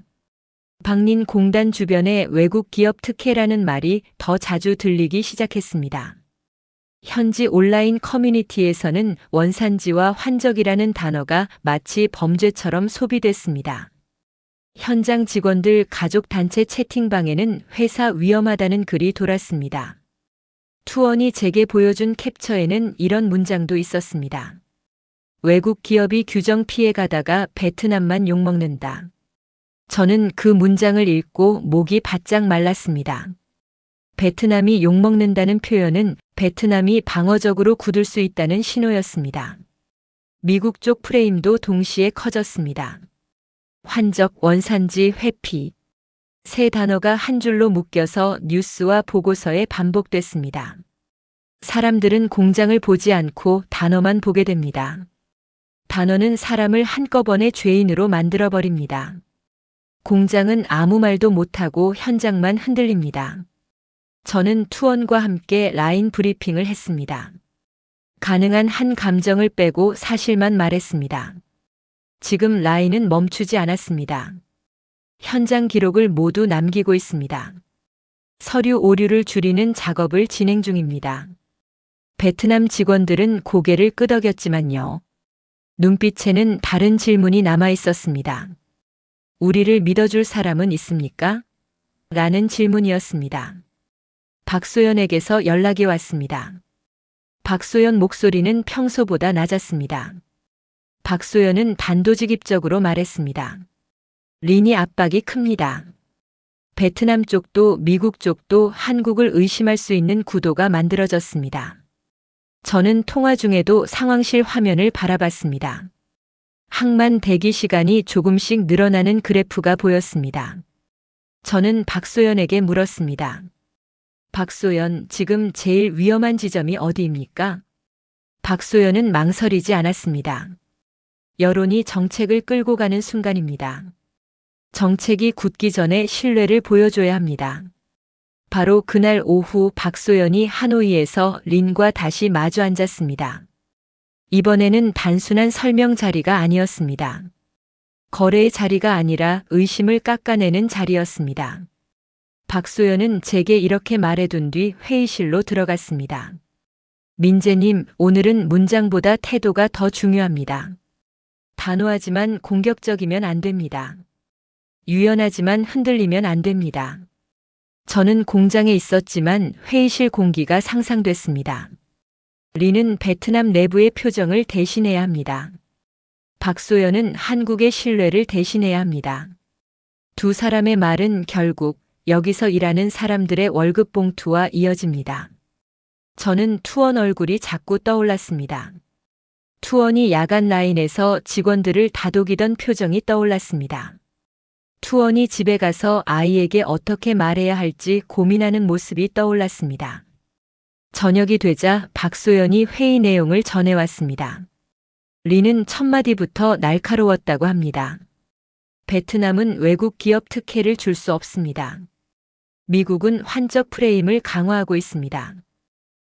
박린 공단 주변에 외국 기업 특혜라는 말이 더 자주 들리기 시작했습니다. 현지 온라인 커뮤니티에서는 원산지와 환적이라는 단어가 마치 범죄처럼 소비됐습니다. 현장 직원들 가족 단체 채팅방에는 회사 위험하다는 글이 돌았습니다. 투원이 제게 보여준 캡처에는 이런 문장도 있었습니다. 외국 기업이 규정 피해가다가 베트남만 욕먹는다. 저는 그 문장을 읽고 목이 바짝 말랐습니다. 베트남이 욕먹는다는 표현은 베트남이 방어적으로 굳을 수 있다는 신호였습니다. 미국 쪽 프레임도 동시에 커졌습니다. 환적, 원산지, 회피. 세 단어가 한 줄로 묶여서 뉴스와 보고서에 반복됐습니다. 사람들은 공장을 보지 않고 단어만 보게 됩니다. 단어는 사람을 한꺼번에 죄인으로 만들어버립니다. 공장은 아무 말도 못하고 현장만 흔들립니다. 저는 투원과 함께 라인 브리핑을 했습니다. 가능한 한 감정을 빼고 사실만 말했습니다. 지금 라인은 멈추지 않았습니다. 현장 기록을 모두 남기고 있습니다. 서류 오류를 줄이는 작업을 진행 중입니다. 베트남 직원들은 고개를 끄덕였지만요. 눈빛에는 다른 질문이 남아 있었습니다. 우리를 믿어줄 사람은 있습니까? 라는 질문이었습니다. 박소연에게서 연락이 왔습니다. 박소연 목소리는 평소보다 낮았습니다. 박소연은 단도직입적으로 말했습니다. 린이 압박이 큽니다. 베트남 쪽도 미국 쪽도 한국을 의심할 수 있는 구도가 만들어졌습니다. 저는 통화 중에도 상황실 화면을 바라봤습니다. 항만 대기 시간이 조금씩 늘어나는 그래프가 보였습니다. 저는 박소연에게 물었습니다. 박소연, 지금 제일 위험한 지점이 어디입니까? 박소연은 망설이지 않았습니다. 여론이 정책을 끌고 가는 순간입니다. 정책이 굳기 전에 신뢰를 보여줘야 합니다. 바로 그날 오후 박소연이 하노이에서 린과 다시 마주 앉았습니다. 이번에는 단순한 설명 자리가 아니었습니다. 거래의 자리가 아니라 의심을 깎아내는 자리였습니다. 박소연은 제게 이렇게 말해둔 뒤 회의실로 들어갔습니다. 민재님, 오늘은 문장보다 태도가 더 중요합니다. 단호하지만 공격적이면 안 됩니다. 유연하지만 흔들리면 안 됩니다. 저는 공장에 있었지만 회의실 공기가 상상됐습니다. 리는 베트남 내부의 표정을 대신해야 합니다. 박소연은 한국의 신뢰를 대신해야 합니다. 두 사람의 말은 결국 여기서 일하는 사람들의 월급 봉투와 이어집니다. 저는 투원 얼굴이 자꾸 떠올랐습니다. 투원이 야간 라인에서 직원들을 다독이던 표정이 떠올랐습니다. 투원이 집에 가서 아이에게 어떻게 말해야 할지 고민하는 모습이 떠올랐습니다. 저녁이 되자 박소연이 회의 내용을 전해왔습니다. 리는 첫마디부터 날카로웠다고 합니다. 베트남은 외국 기업 특혜를 줄 수 없습니다. 미국은 환적 프레임을 강화하고 있습니다.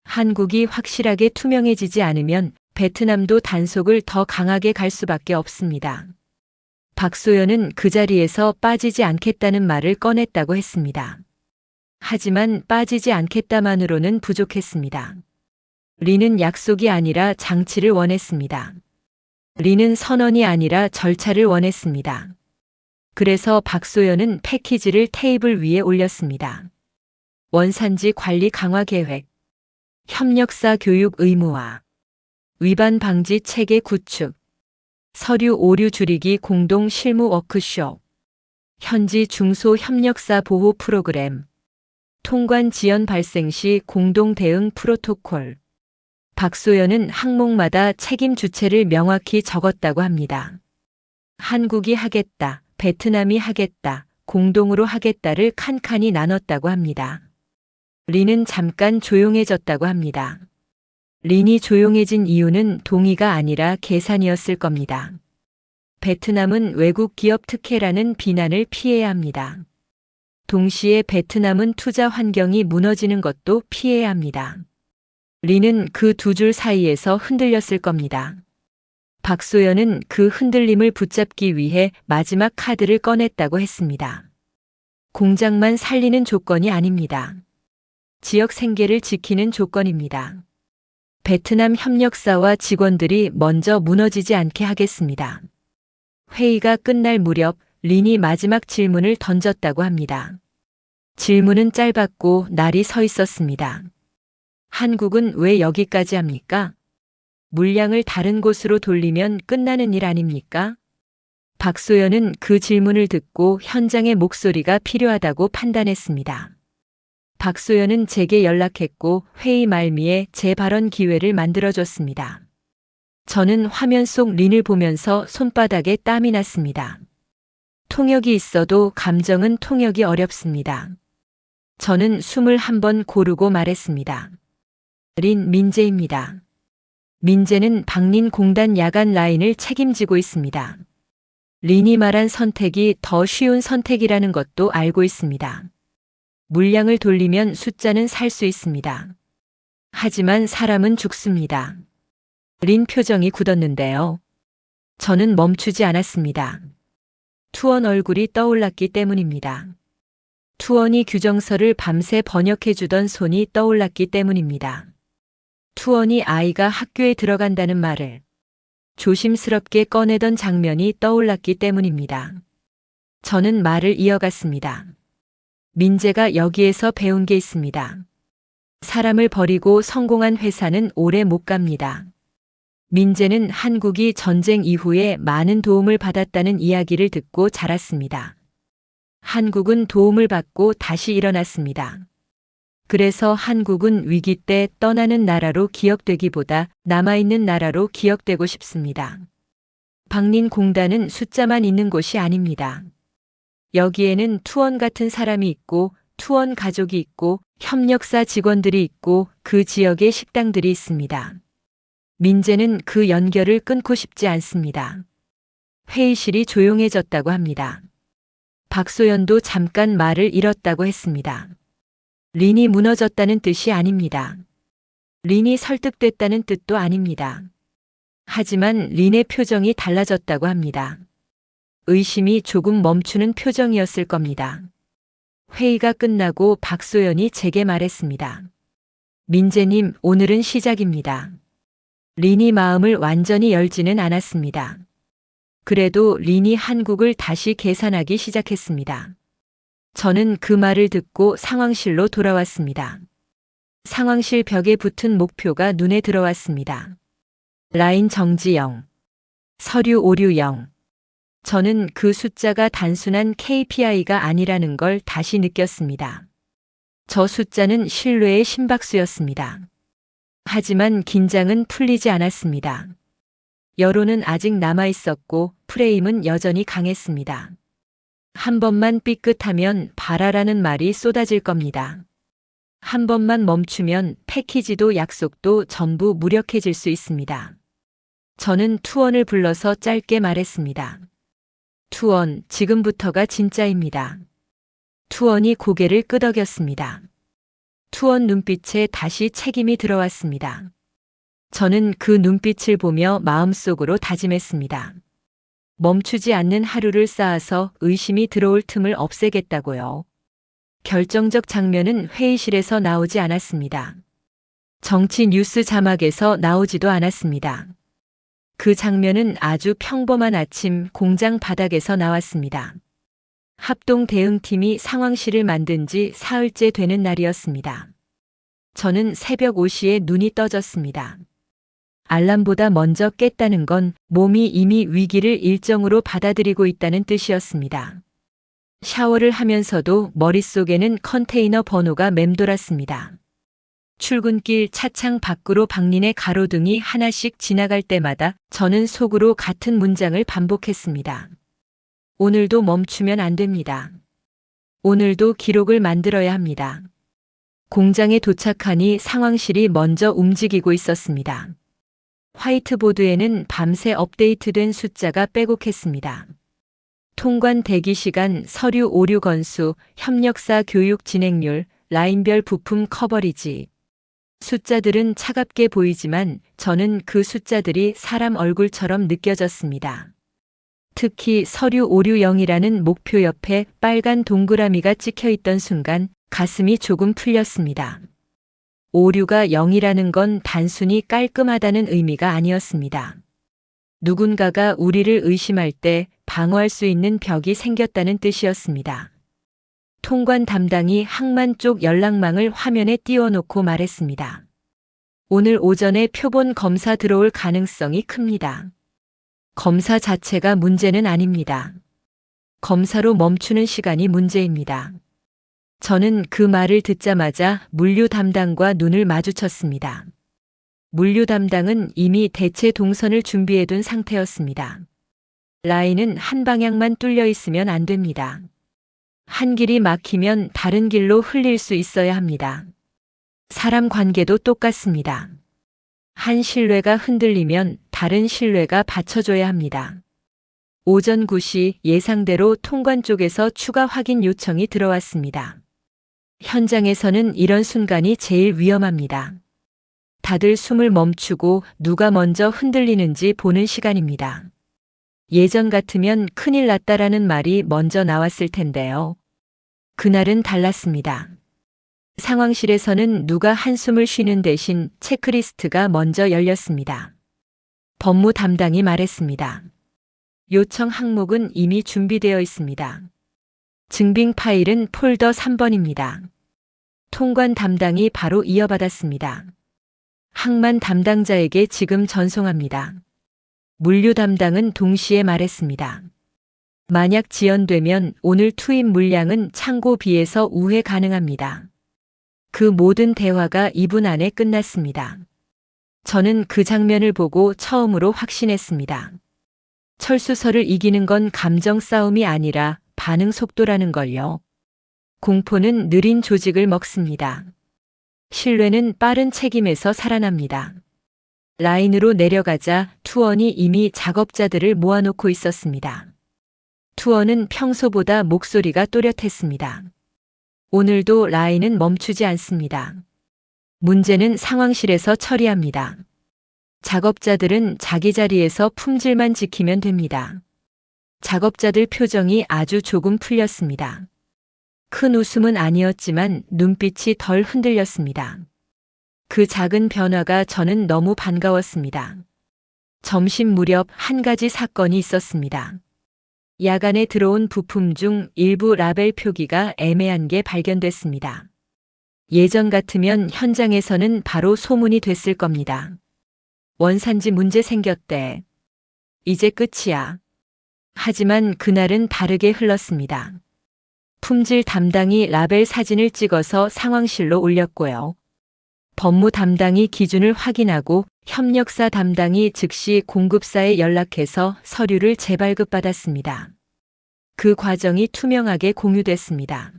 한국이 확실하게 투명해지지 않으면 베트남도 단속을 더 강하게 갈 수밖에 없습니다. 박소연은 그 자리에서 빠지지 않겠다는 말을 꺼냈다고 했습니다. 하지만 빠지지 않겠다만으로는 부족했습니다. 리는 약속이 아니라 장치를 원했습니다. 리는 선언이 아니라 절차를 원했습니다. 그래서 박소연은 패키지를 테이블 위에 올렸습니다. 원산지 관리 강화 계획, 협력사 교육 의무화, 위반 방지 체계 구축, 서류 오류 줄이기 공동 실무 워크숍, 현지 중소 협력사 보호 프로그램, 통관 지연 발생 시 공동 대응 프로토콜. 박소연은 항목마다 책임 주체를 명확히 적었다고 합니다. 한국이 하겠다, 베트남이 하겠다, 공동으로 하겠다를 칸칸이 나눴다고 합니다. 리는 잠깐 조용해졌다고 합니다. 린이 조용해진 이유는 동의가 아니라 계산이었을 겁니다. 베트남은 외국 기업 특혜라는 비난을 피해야 합니다. 동시에 베트남은 투자 환경이 무너지는 것도 피해야 합니다. 리는 그 두 줄 사이에서 흔들렸을 겁니다. 박소연은 그 흔들림을 붙잡기 위해 마지막 카드를 꺼냈다고 했습니다. 공장만 살리는 조건이 아닙니다. 지역 생계를 지키는 조건입니다. 베트남 협력사와 직원들이 먼저 무너지지 않게 하겠습니다. 회의가 끝날 무렵 린이 마지막 질문을 던졌다고 합니다. 질문은 짧았고 날이 서 있었습니다. 한국은 왜 여기까지 합니까? 물량을 다른 곳으로 돌리면 끝나는 일 아닙니까? 박소연은 그 질문을 듣고 현장의 목소리가 필요하다고 판단했습니다. 박소연은 제게 연락했고 회의 말미에 제 발언 기회를 만들어줬습니다. 저는 화면 속 린을 보면서 손바닥에 땀이 났습니다. 통역이 있어도 감정은 통역이 어렵습니다. 저는 숨을 한번 고르고 말했습니다. 린 민재입니다. 민재는 박린공단 야간 라인을 책임지고 있습니다. 린이 말한 선택이 더 쉬운 선택이라는 것도 알고 있습니다. 물량을 돌리면 숫자는 살 수 있습니다. 하지만 사람은 죽습니다. 린 표정이 굳었는데요. 저는 멈추지 않았습니다. 투원 얼굴이 떠올랐기 때문입니다. 투원이 규정서를 밤새 번역해주던 손이 떠올랐기 때문입니다. 투원이 아이가 학교에 들어간다는 말을 조심스럽게 꺼내던 장면이 떠올랐기 때문입니다. 저는 말을 이어갔습니다. 민재가 여기에서 배운 게 있습니다. 사람을 버리고 성공한 회사는 오래 못 갑니다. 민재는 한국이 전쟁 이후에 많은 도움을 받았다는 이야기를 듣고 자랐습니다. 한국은 도움을 받고 다시 일어났습니다. 그래서 한국은 위기 때 떠나는 나라로 기억되기보다 남아있는 나라로 기억되고 싶습니다. 박린공단은 숫자만 있는 곳이 아닙니다. 여기에는 투원 같은 사람이 있고 투원 가족이 있고 협력사 직원들이 있고 그 지역의 식당들이 있습니다. 민재는 그 연결을 끊고 싶지 않습니다. 회의실이 조용해졌다고 합니다. 박소연도 잠깐 말을 잃었다고 했습니다. 린이 무너졌다는 뜻이 아닙니다. 린이 설득됐다는 뜻도 아닙니다. 하지만 린의 표정이 달라졌다고 합니다. 의심이 조금 멈추는 표정이었을 겁니다. 회의가 끝나고 박소연이 제게 말했습니다. 민재님, 오늘은 시작입니다. 린이 마음을 완전히 열지는 않았습니다. 그래도 린이 한국을 다시 계산하기 시작했습니다. 저는 그 말을 듣고 상황실로 돌아왔습니다. 상황실 벽에 붙은 목표가 눈에 들어왔습니다. 라인 정지 0, 서류 오류 0. 저는 그 숫자가 단순한 KPI가 아니라는 걸 다시 느꼈습니다. 저 숫자는 신뢰의 심박수였습니다. 하지만 긴장은 풀리지 않았습니다. 여론은 아직 남아 있었고 프레임은 여전히 강했습니다. 한 번만 삐끗하면 봐라라는 말이 쏟아질 겁니다. 한 번만 멈추면 패키지도 약속도 전부 무력해질 수 있습니다. 저는 투원을 불러서 짧게 말했습니다. 투원, 지금부터가 진짜입니다. 투원이 고개를 끄덕였습니다. 투원 눈빛에 다시 책임이 들어왔습니다. 저는 그 눈빛을 보며 마음속으로 다짐했습니다. 멈추지 않는 하루를 쌓아서 의심이 들어올 틈을 없애겠다고요. 결정적 장면은 회의실에서 나오지 않았습니다. 정치 뉴스 자막에서 나오지도 않았습니다. 그 장면은 아주 평범한 아침 공장 바닥에서 나왔습니다. 합동 대응팀이 상황실을 만든 지 사흘째 되는 날이었습니다. 저는 새벽 5시에 눈이 떠졌습니다. 알람보다 먼저 깼다는 건 몸이 이미 위기를 일정으로 받아들이고 있다는 뜻이었습니다. 샤워를 하면서도 머릿속에는 컨테이너 번호가 맴돌았습니다. 출근길 차창 밖으로 박린의 가로등이 하나씩 지나갈 때마다 저는 속으로 같은 문장을 반복했습니다. 오늘도 멈추면 안 됩니다. 오늘도 기록을 만들어야 합니다. 공장에 도착하니 상황실이 먼저 움직이고 있었습니다. 화이트보드에는 밤새 업데이트된 숫자가 빼곡했습니다. 통관 대기 시간, 서류 오류 건수, 협력사 교육 진행률, 라인별 부품 커버리지. 숫자들은 차갑게 보이지만 저는 그 숫자들이 사람 얼굴처럼 느껴졌습니다. 특히 서류 오류 0이라는 목표 옆에 빨간 동그라미가 찍혀 있던 순간 가슴이 조금 풀렸습니다. 오류가 0이라는 건 단순히 깔끔하다는 의미가 아니었습니다. 누군가가 우리를 의심할 때 방어할 수 있는 벽이 생겼다는 뜻이었습니다. 통관 담당이 항만 쪽 연락망을 화면에 띄워놓고 말했습니다. 오늘 오전에 표본 검사 들어올 가능성이 큽니다. 검사 자체가 문제는 아닙니다. 검사로 멈추는 시간이 문제입니다. 저는 그 말을 듣자마자 물류 담당과 눈을 마주쳤습니다. 물류 담당은 이미 대체 동선을 준비해둔 상태였습니다. 라인은 한 방향만 뚫려 있으면 안 됩니다. 한 길이 막히면 다른 길로 흘릴 수 있어야 합니다. 사람 관계도 똑같습니다. 한 신뢰가 흔들리면 다른 신뢰가 받쳐줘야 합니다. 오전 9시 예상대로 통관 쪽에서 추가 확인 요청이 들어왔습니다. 현장에서는 이런 순간이 제일 위험합니다. 다들 숨을 멈추고 누가 먼저 흔들리는지 보는 시간입니다. 예전 같으면 큰일 났다라는 말이 먼저 나왔을 텐데요. 그날은 달랐습니다. 상황실에서는 누가 한숨을 쉬는 대신 체크리스트가 먼저 열렸습니다. 법무 담당이 말했습니다. 요청 항목은 이미 준비되어 있습니다. 증빙 파일은 폴더 3번입니다. 통관 담당이 바로 이어받았습니다. 항만 담당자에게 지금 전송합니다. 물류 담당은 동시에 말했습니다. 만약 지연되면 오늘 투입 물량은 창고 비에서 우회 가능합니다. 그 모든 대화가 2분 안에 끝났습니다. 저는 그 장면을 보고 처음으로 확신했습니다. 철수설을 이기는 건 감정 싸움이 아니라 반응 속도라는 걸요. 공포는 느린 조직을 먹습니다. 신뢰는 빠른 책임에서 살아납니다. 라인으로 내려가자 투원이 이미 작업자들을 모아놓고 있었습니다. 투원은 평소보다 목소리가 또렷했습니다. 오늘도 라인은 멈추지 않습니다. 문제는 상황실에서 처리합니다. 작업자들은 자기 자리에서 품질만 지키면 됩니다. 작업자들 표정이 아주 조금 풀렸습니다. 큰 웃음은 아니었지만 눈빛이 덜 흔들렸습니다. 그 작은 변화가 저는 너무 반가웠습니다. 점심 무렵 한 가지 사건이 있었습니다. 야간에 들어온 부품 중 일부 라벨 표기가 애매한 게 발견됐습니다. 예전 같으면 현장에서는 바로 소문이 됐을 겁니다. 원산지 문제 생겼대. 이제 끝이야. 하지만 그날은 다르게 흘렀습니다. 품질 담당이 라벨 사진을 찍어서 상황실로 올렸고요. 법무 담당이 기준을 확인하고 협력사 담당이 즉시 공급사에 연락해서 서류를 재발급받았습니다. 그 과정이 투명하게 공유됐습니다.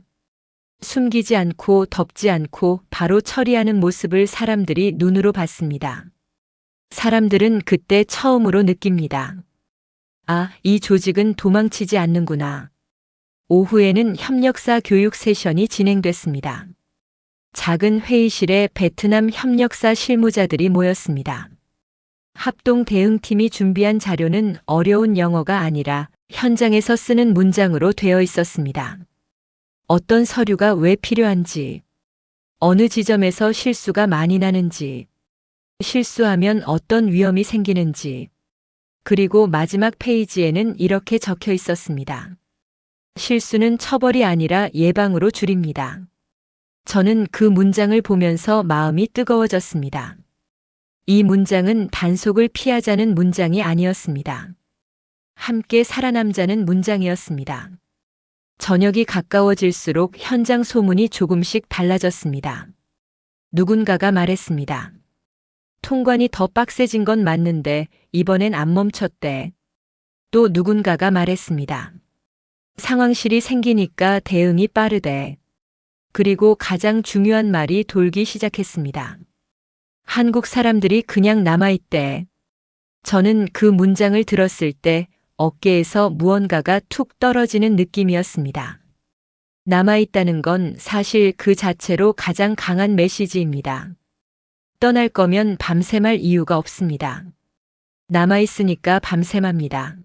숨기지 않고 덮지 않고 바로 처리하는 모습을 사람들이 눈으로 봤습니다. 사람들은 그때 처음으로 느낍니다. 아, 이 조직은 도망치지 않는구나. 오후에는 협력사 교육 세션이 진행됐습니다. 작은 회의실에 베트남 협력사 실무자들이 모였습니다. 합동 대응팀이 준비한 자료는 어려운 영어가 아니라 현장에서 쓰는 문장으로 되어 있었습니다. 어떤 서류가 왜 필요한지, 어느 지점에서 실수가 많이 나는지, 실수하면 어떤 위험이 생기는지, 그리고 마지막 페이지에는 이렇게 적혀 있었습니다. 실수는 처벌이 아니라 예방으로 줄입니다. 저는 그 문장을 보면서 마음이 뜨거워졌습니다. 이 문장은 단속을 피하자는 문장이 아니었습니다. 함께 살아남자는 문장이었습니다. 저녁이 가까워질수록 현장 소문이 조금씩 달라졌습니다. 누군가가 말했습니다. 통관이 더 빡세진 건 맞는데 이번엔 안 멈췄대. 또 누군가가 말했습니다. 상황실이 생기니까 대응이 빠르대. 그리고 가장 중요한 말이 돌기 시작했습니다. 한국 사람들이 그냥 남아있대. 저는 그 문장을 들었을 때 어깨에서 무언가가 툭 떨어지는 느낌이었습니다. 남아있다는 건 사실 그 자체로 가장 강한 메시지입니다. 떠날 거면 밤샘할 이유가 없습니다. 남아있으니까 밤샘합니다.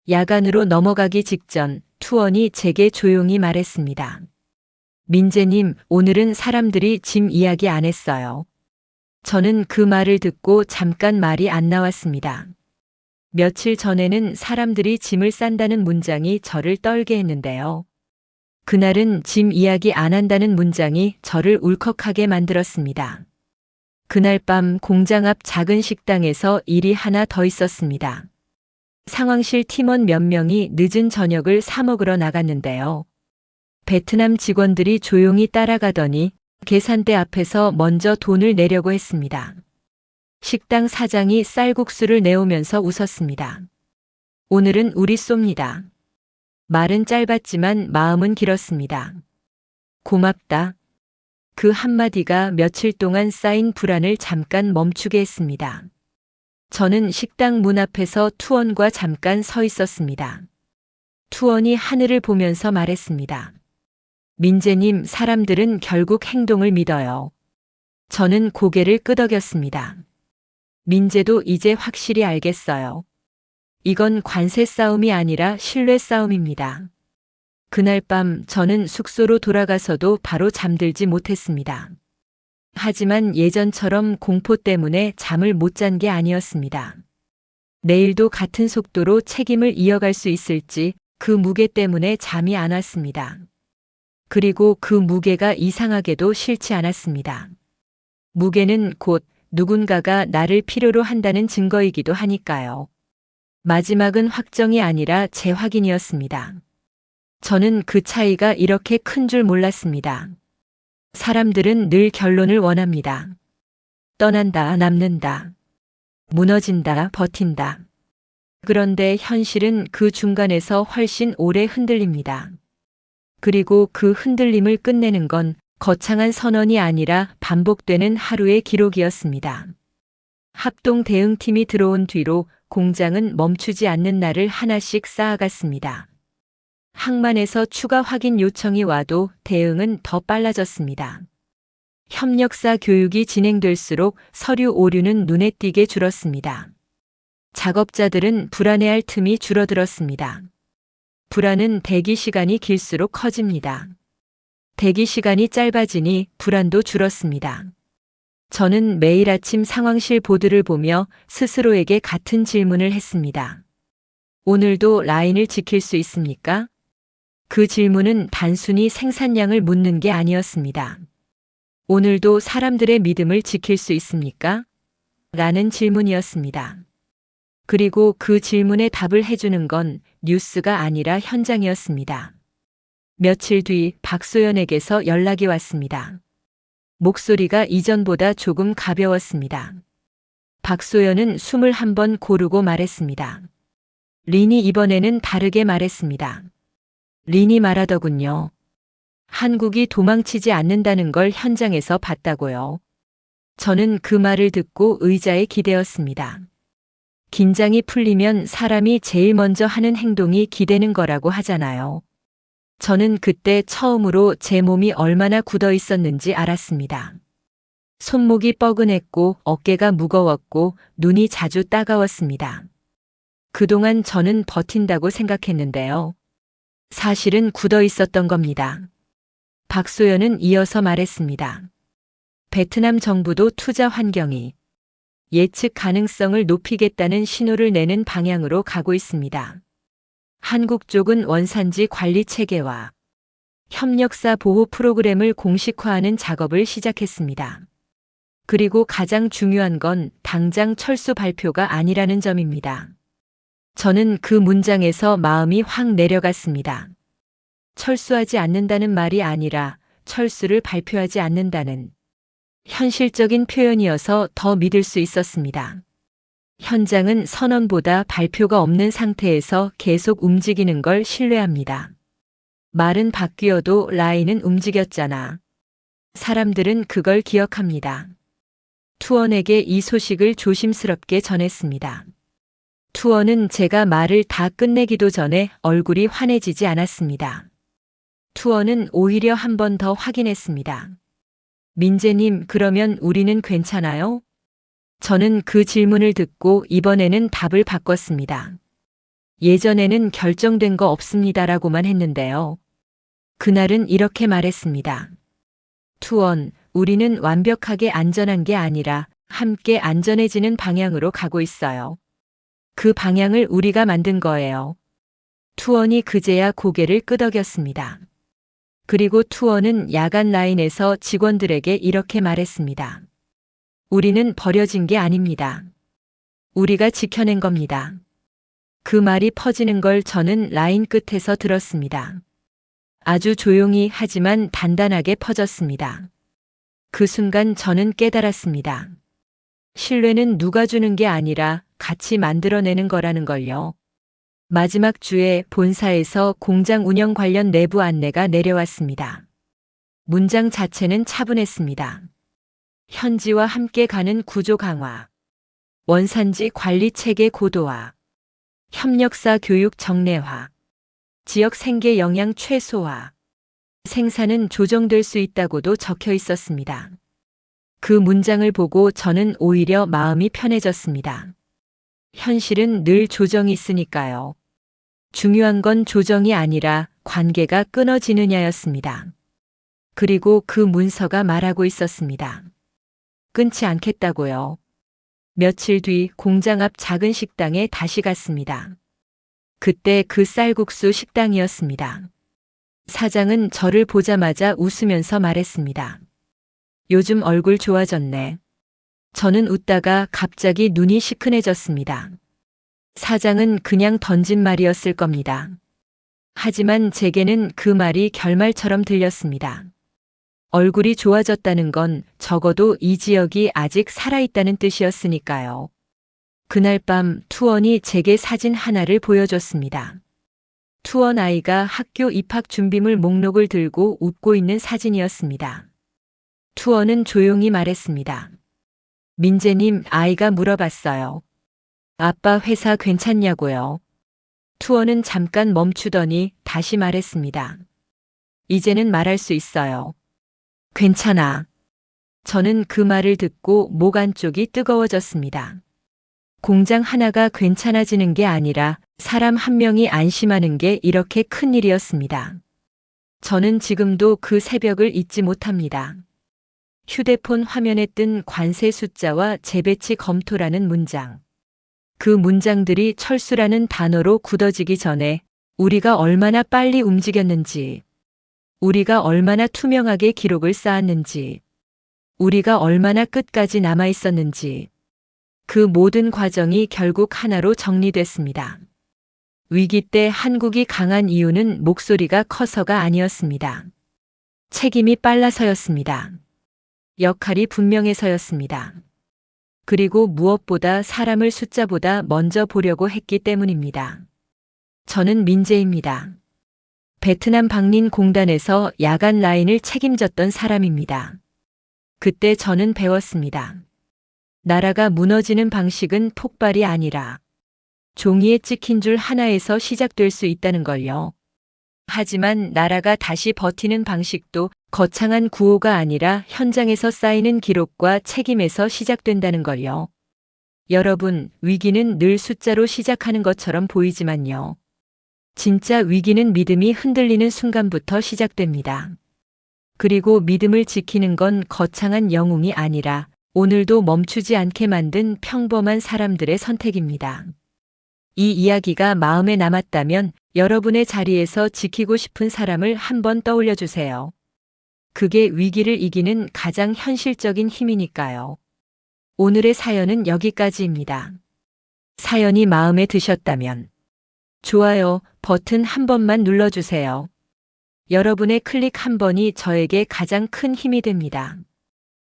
야간으로 넘어가기 직전 투원이 제게 조용히 말했습니다. 민재님, 오늘은 사람들이 짐 이야기 안 했어요. 저는 그 말을 듣고 잠깐 말이 안 나왔습니다. 며칠 전에는 사람들이 짐을 싼다는 문장이 저를 떨게 했는데요. 그날은 짐 이야기 안 한다는 문장이 저를 울컥하게 만들었습니다. 그날 밤 공장 앞 작은 식당에서 일이 하나 더 있었습니다. 상황실 팀원 몇 명이 늦은 저녁을 사 먹으러 나갔는데요. 베트남 직원들이 조용히 따라가더니 계산대 앞에서 먼저 돈을 내려고 했습니다. 식당 사장이 쌀국수를 내오면서 웃었습니다. 오늘은 우리 쏩니다. 말은 짧았지만 마음은 길었습니다. 고맙다. 그 한마디가 며칠 동안 쌓인 불안을 잠깐 멈추게 했습니다. 저는 식당 문 앞에서 투원과 잠깐 서 있었습니다. 투원이 하늘을 보면서 말했습니다. 민재님, 사람들은 결국 행동을 믿어요. 저는 고개를 끄덕였습니다. 민재도 이제 확실히 알겠어요. 이건 관세 싸움이 아니라 신뢰 싸움입니다. 그날 밤 저는 숙소로 돌아가서도 바로 잠들지 못했습니다. 하지만 예전처럼 공포 때문에 잠을 못 잔 게 아니었습니다. 내일도 같은 속도로 책임을 이어갈 수 있을지 그 무게 때문에 잠이 안 왔습니다. 그리고 그 무게가 이상하게도 싫지 않았습니다. 무게는 곧 누군가가 나를 필요로 한다는 증거이기도 하니까요. 마지막은 확정이 아니라 재확인이었습니다. 저는 그 차이가 이렇게 큰 줄 몰랐습니다. 사람들은 늘 결론을 원합니다. 떠난다, 남는다. 무너진다, 버틴다. 그런데 현실은 그 중간에서 훨씬 오래 흔들립니다. 그리고 그 흔들림을 끝내는 건 거창한 선언이 아니라 반복되는 하루의 기록이었습니다. 합동 대응팀이 들어온 뒤로 공장은 멈추지 않는 날을 하나씩 쌓아갔습니다. 항만에서 추가 확인 요청이 와도 대응은 더 빨라졌습니다. 협력사 교육이 진행될수록 서류 오류는 눈에 띄게 줄었습니다. 작업자들은 불안해할 틈이 줄어들었습니다. 불안은 대기 시간이 길수록 커집니다. 대기 시간이 짧아지니 불안도 줄었습니다. 저는 매일 아침 상황실 보드를 보며 스스로에게 같은 질문을 했습니다. 오늘도 라인을 지킬 수 있습니까? 그 질문은 단순히 생산량을 묻는 게 아니었습니다. 오늘도 사람들의 믿음을 지킬 수 있습니까? 라는 질문이었습니다. 그리고 그 질문에 답을 해주는 건 뉴스가 아니라 현장이었습니다. 며칠 뒤 박소연에게서 연락이 왔습니다. 목소리가 이전보다 조금 가벼웠습니다. 박소연은 숨을 한번 고르고 말했습니다. 린이 이번에는 다르게 말했습니다. 린이 말하더군요. 한국이 도망치지 않는다는 걸 현장에서 봤다고요. 저는 그 말을 듣고 의자에 기대었습니다. 긴장이 풀리면 사람이 제일 먼저 하는 행동이 기대는 거라고 하잖아요. 저는 그때 처음으로 제 몸이 얼마나 굳어 있었는지 알았습니다. 손목이 뻐근했고 어깨가 무거웠고 눈이 자주 따가웠습니다. 그동안 저는 버틴다고 생각했는데요. 사실은 굳어 있었던 겁니다. 박소연은 이어서 말했습니다. 베트남 정부도 투자 환경이 예측 가능성을 높이겠다는 신호를 내는 방향으로 가고 있습니다. 한국 쪽은 원산지 관리 체계와 협력사 보호 프로그램을 공식화하는 작업을 시작했습니다. 그리고 가장 중요한 건 당장 철수 발표가 아니라는 점입니다. 저는 그 문장에서 마음이 확 내려갔습니다. 철수하지 않는다는 말이 아니라 철수를 발표하지 않는다는 현실적인 표현이어서 더 믿을 수 있었습니다. 현장은 선언보다 발표가 없는 상태에서 계속 움직이는 걸 신뢰합니다. 말은 바뀌어도 라인은 움직였잖아. 사람들은 그걸 기억합니다. 투원에게 이 소식을 조심스럽게 전했습니다. 투원은 제가 말을 다 끝내기도 전에 얼굴이 환해지지 않았습니다. 투원은 오히려 한 번 더 확인했습니다. 민재님, 그러면 우리는 괜찮아요? 저는 그 질문을 듣고 이번에는 답을 바꿨습니다. 예전에는 결정된 거 없습니다라고만 했는데요. 그날은 이렇게 말했습니다. 투원, 우리는 완벽하게 안전한 게 아니라 함께 안전해지는 방향으로 가고 있어요. 그 방향을 우리가 만든 거예요. 투원이 그제야 고개를 끄덕였습니다. 그리고 투원은 야간 라인에서 직원들에게 이렇게 말했습니다. 우리는 버려진 게 아닙니다. 우리가 지켜낸 겁니다. 그 말이 퍼지는 걸 저는 라인 끝에서 들었습니다. 아주 조용히 하지만 단단하게 퍼졌습니다. 그 순간 저는 깨달았습니다. 신뢰는 누가 주는 게 아니라 같이 만들어내는 거라는 걸요. 마지막 주에 본사에서 공장 운영 관련 내부 안내가 내려왔습니다. 문장 자체는 차분했습니다. 현지와 함께 가는 구조 강화, 원산지 관리 체계 고도화, 협력사 교육 정례화, 지역 생계 영향 최소화, 생산은 조정될 수 있다고도 적혀 있었습니다. 그 문장을 보고 저는 오히려 마음이 편해졌습니다. 현실은 늘 조정이 있으니까요. 중요한 건 조정이 아니라 관계가 끊어지느냐였습니다. 그리고 그 문서가 말하고 있었습니다. 끊지 않겠다고요. 며칠 뒤 공장 앞 작은 식당에 다시 갔습니다. 그때 그 쌀국수 식당이었습니다. 사장은 저를 보자마자 웃으면서 말했습니다. 요즘 얼굴 좋아졌네. 저는 웃다가 갑자기 눈이 시큰해졌습니다. 사장은 그냥 던진 말이었을 겁니다. 하지만 제게는 그 말이 결말처럼 들렸습니다. 얼굴이 좋아졌다는 건 적어도 이 지역이 아직 살아있다는 뜻이었으니까요. 그날 밤 투원이 제게 사진 하나를 보여줬습니다. 투원 아이가 학교 입학 준비물 목록을 들고 웃고 있는 사진이었습니다. 투원은 조용히 말했습니다. 민재님, 아이가 물어봤어요. 아빠 회사 괜찮냐고요? 투원은 잠깐 멈추더니 다시 말했습니다. 이제는 말할 수 있어요. 괜찮아. 저는 그 말을 듣고 목 안쪽이 뜨거워졌습니다. 공장 하나가 괜찮아지는 게 아니라 사람 한 명이 안심하는 게 이렇게 큰 일이었습니다. 저는 지금도 그 새벽을 잊지 못합니다. 휴대폰 화면에 뜬 관세 숫자와 재배치 검토라는 문장. 그 문장들이 철수라는 단어로 굳어지기 전에 우리가 얼마나 빨리 움직였는지, 우리가 얼마나 투명하게 기록을 쌓았는지, 우리가 얼마나 끝까지 남아 있었는지. 그 모든 과정이 결국 하나로 정리됐습니다. 위기 때 한국이 강한 이유는 목소리가 커서가 아니었습니다. 책임이 빨라서였습니다. 역할이 분명해서였습니다. 그리고 무엇보다 사람을 숫자보다 먼저 보려고 했기 때문입니다. 저는 민재입니다. 베트남 방린공단에서 야간 라인을 책임졌던 사람입니다. 그때 저는 배웠습니다. 나라가 무너지는 방식은 폭발이 아니라 종이에 찍힌 줄 하나에서 시작될 수 있다는 걸요. 하지만 나라가 다시 버티는 방식도 거창한 구호가 아니라 현장에서 쌓이는 기록과 책임에서 시작된다는 걸요. 여러분, 위기는 늘 숫자로 시작하는 것처럼 보이지만요. 진짜 위기는 믿음이 흔들리는 순간부터 시작됩니다. 그리고 믿음을 지키는 건 거창한 영웅이 아니라 오늘도 멈추지 않게 만든 평범한 사람들의 선택입니다. 이 이야기가 마음에 남았다면 여러분의 자리에서 지키고 싶은 사람을 한번 떠올려 주세요. 그게 위기를 이기는 가장 현실적인 힘이니까요. 오늘의 사연은 여기까지입니다. 사연이 마음에 드셨다면 좋아요 버튼 한 번만 눌러주세요. 여러분의 클릭 한 번이 저에게 가장 큰 힘이 됩니다.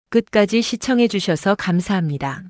끝까지 시청해 주셔서 감사합니다.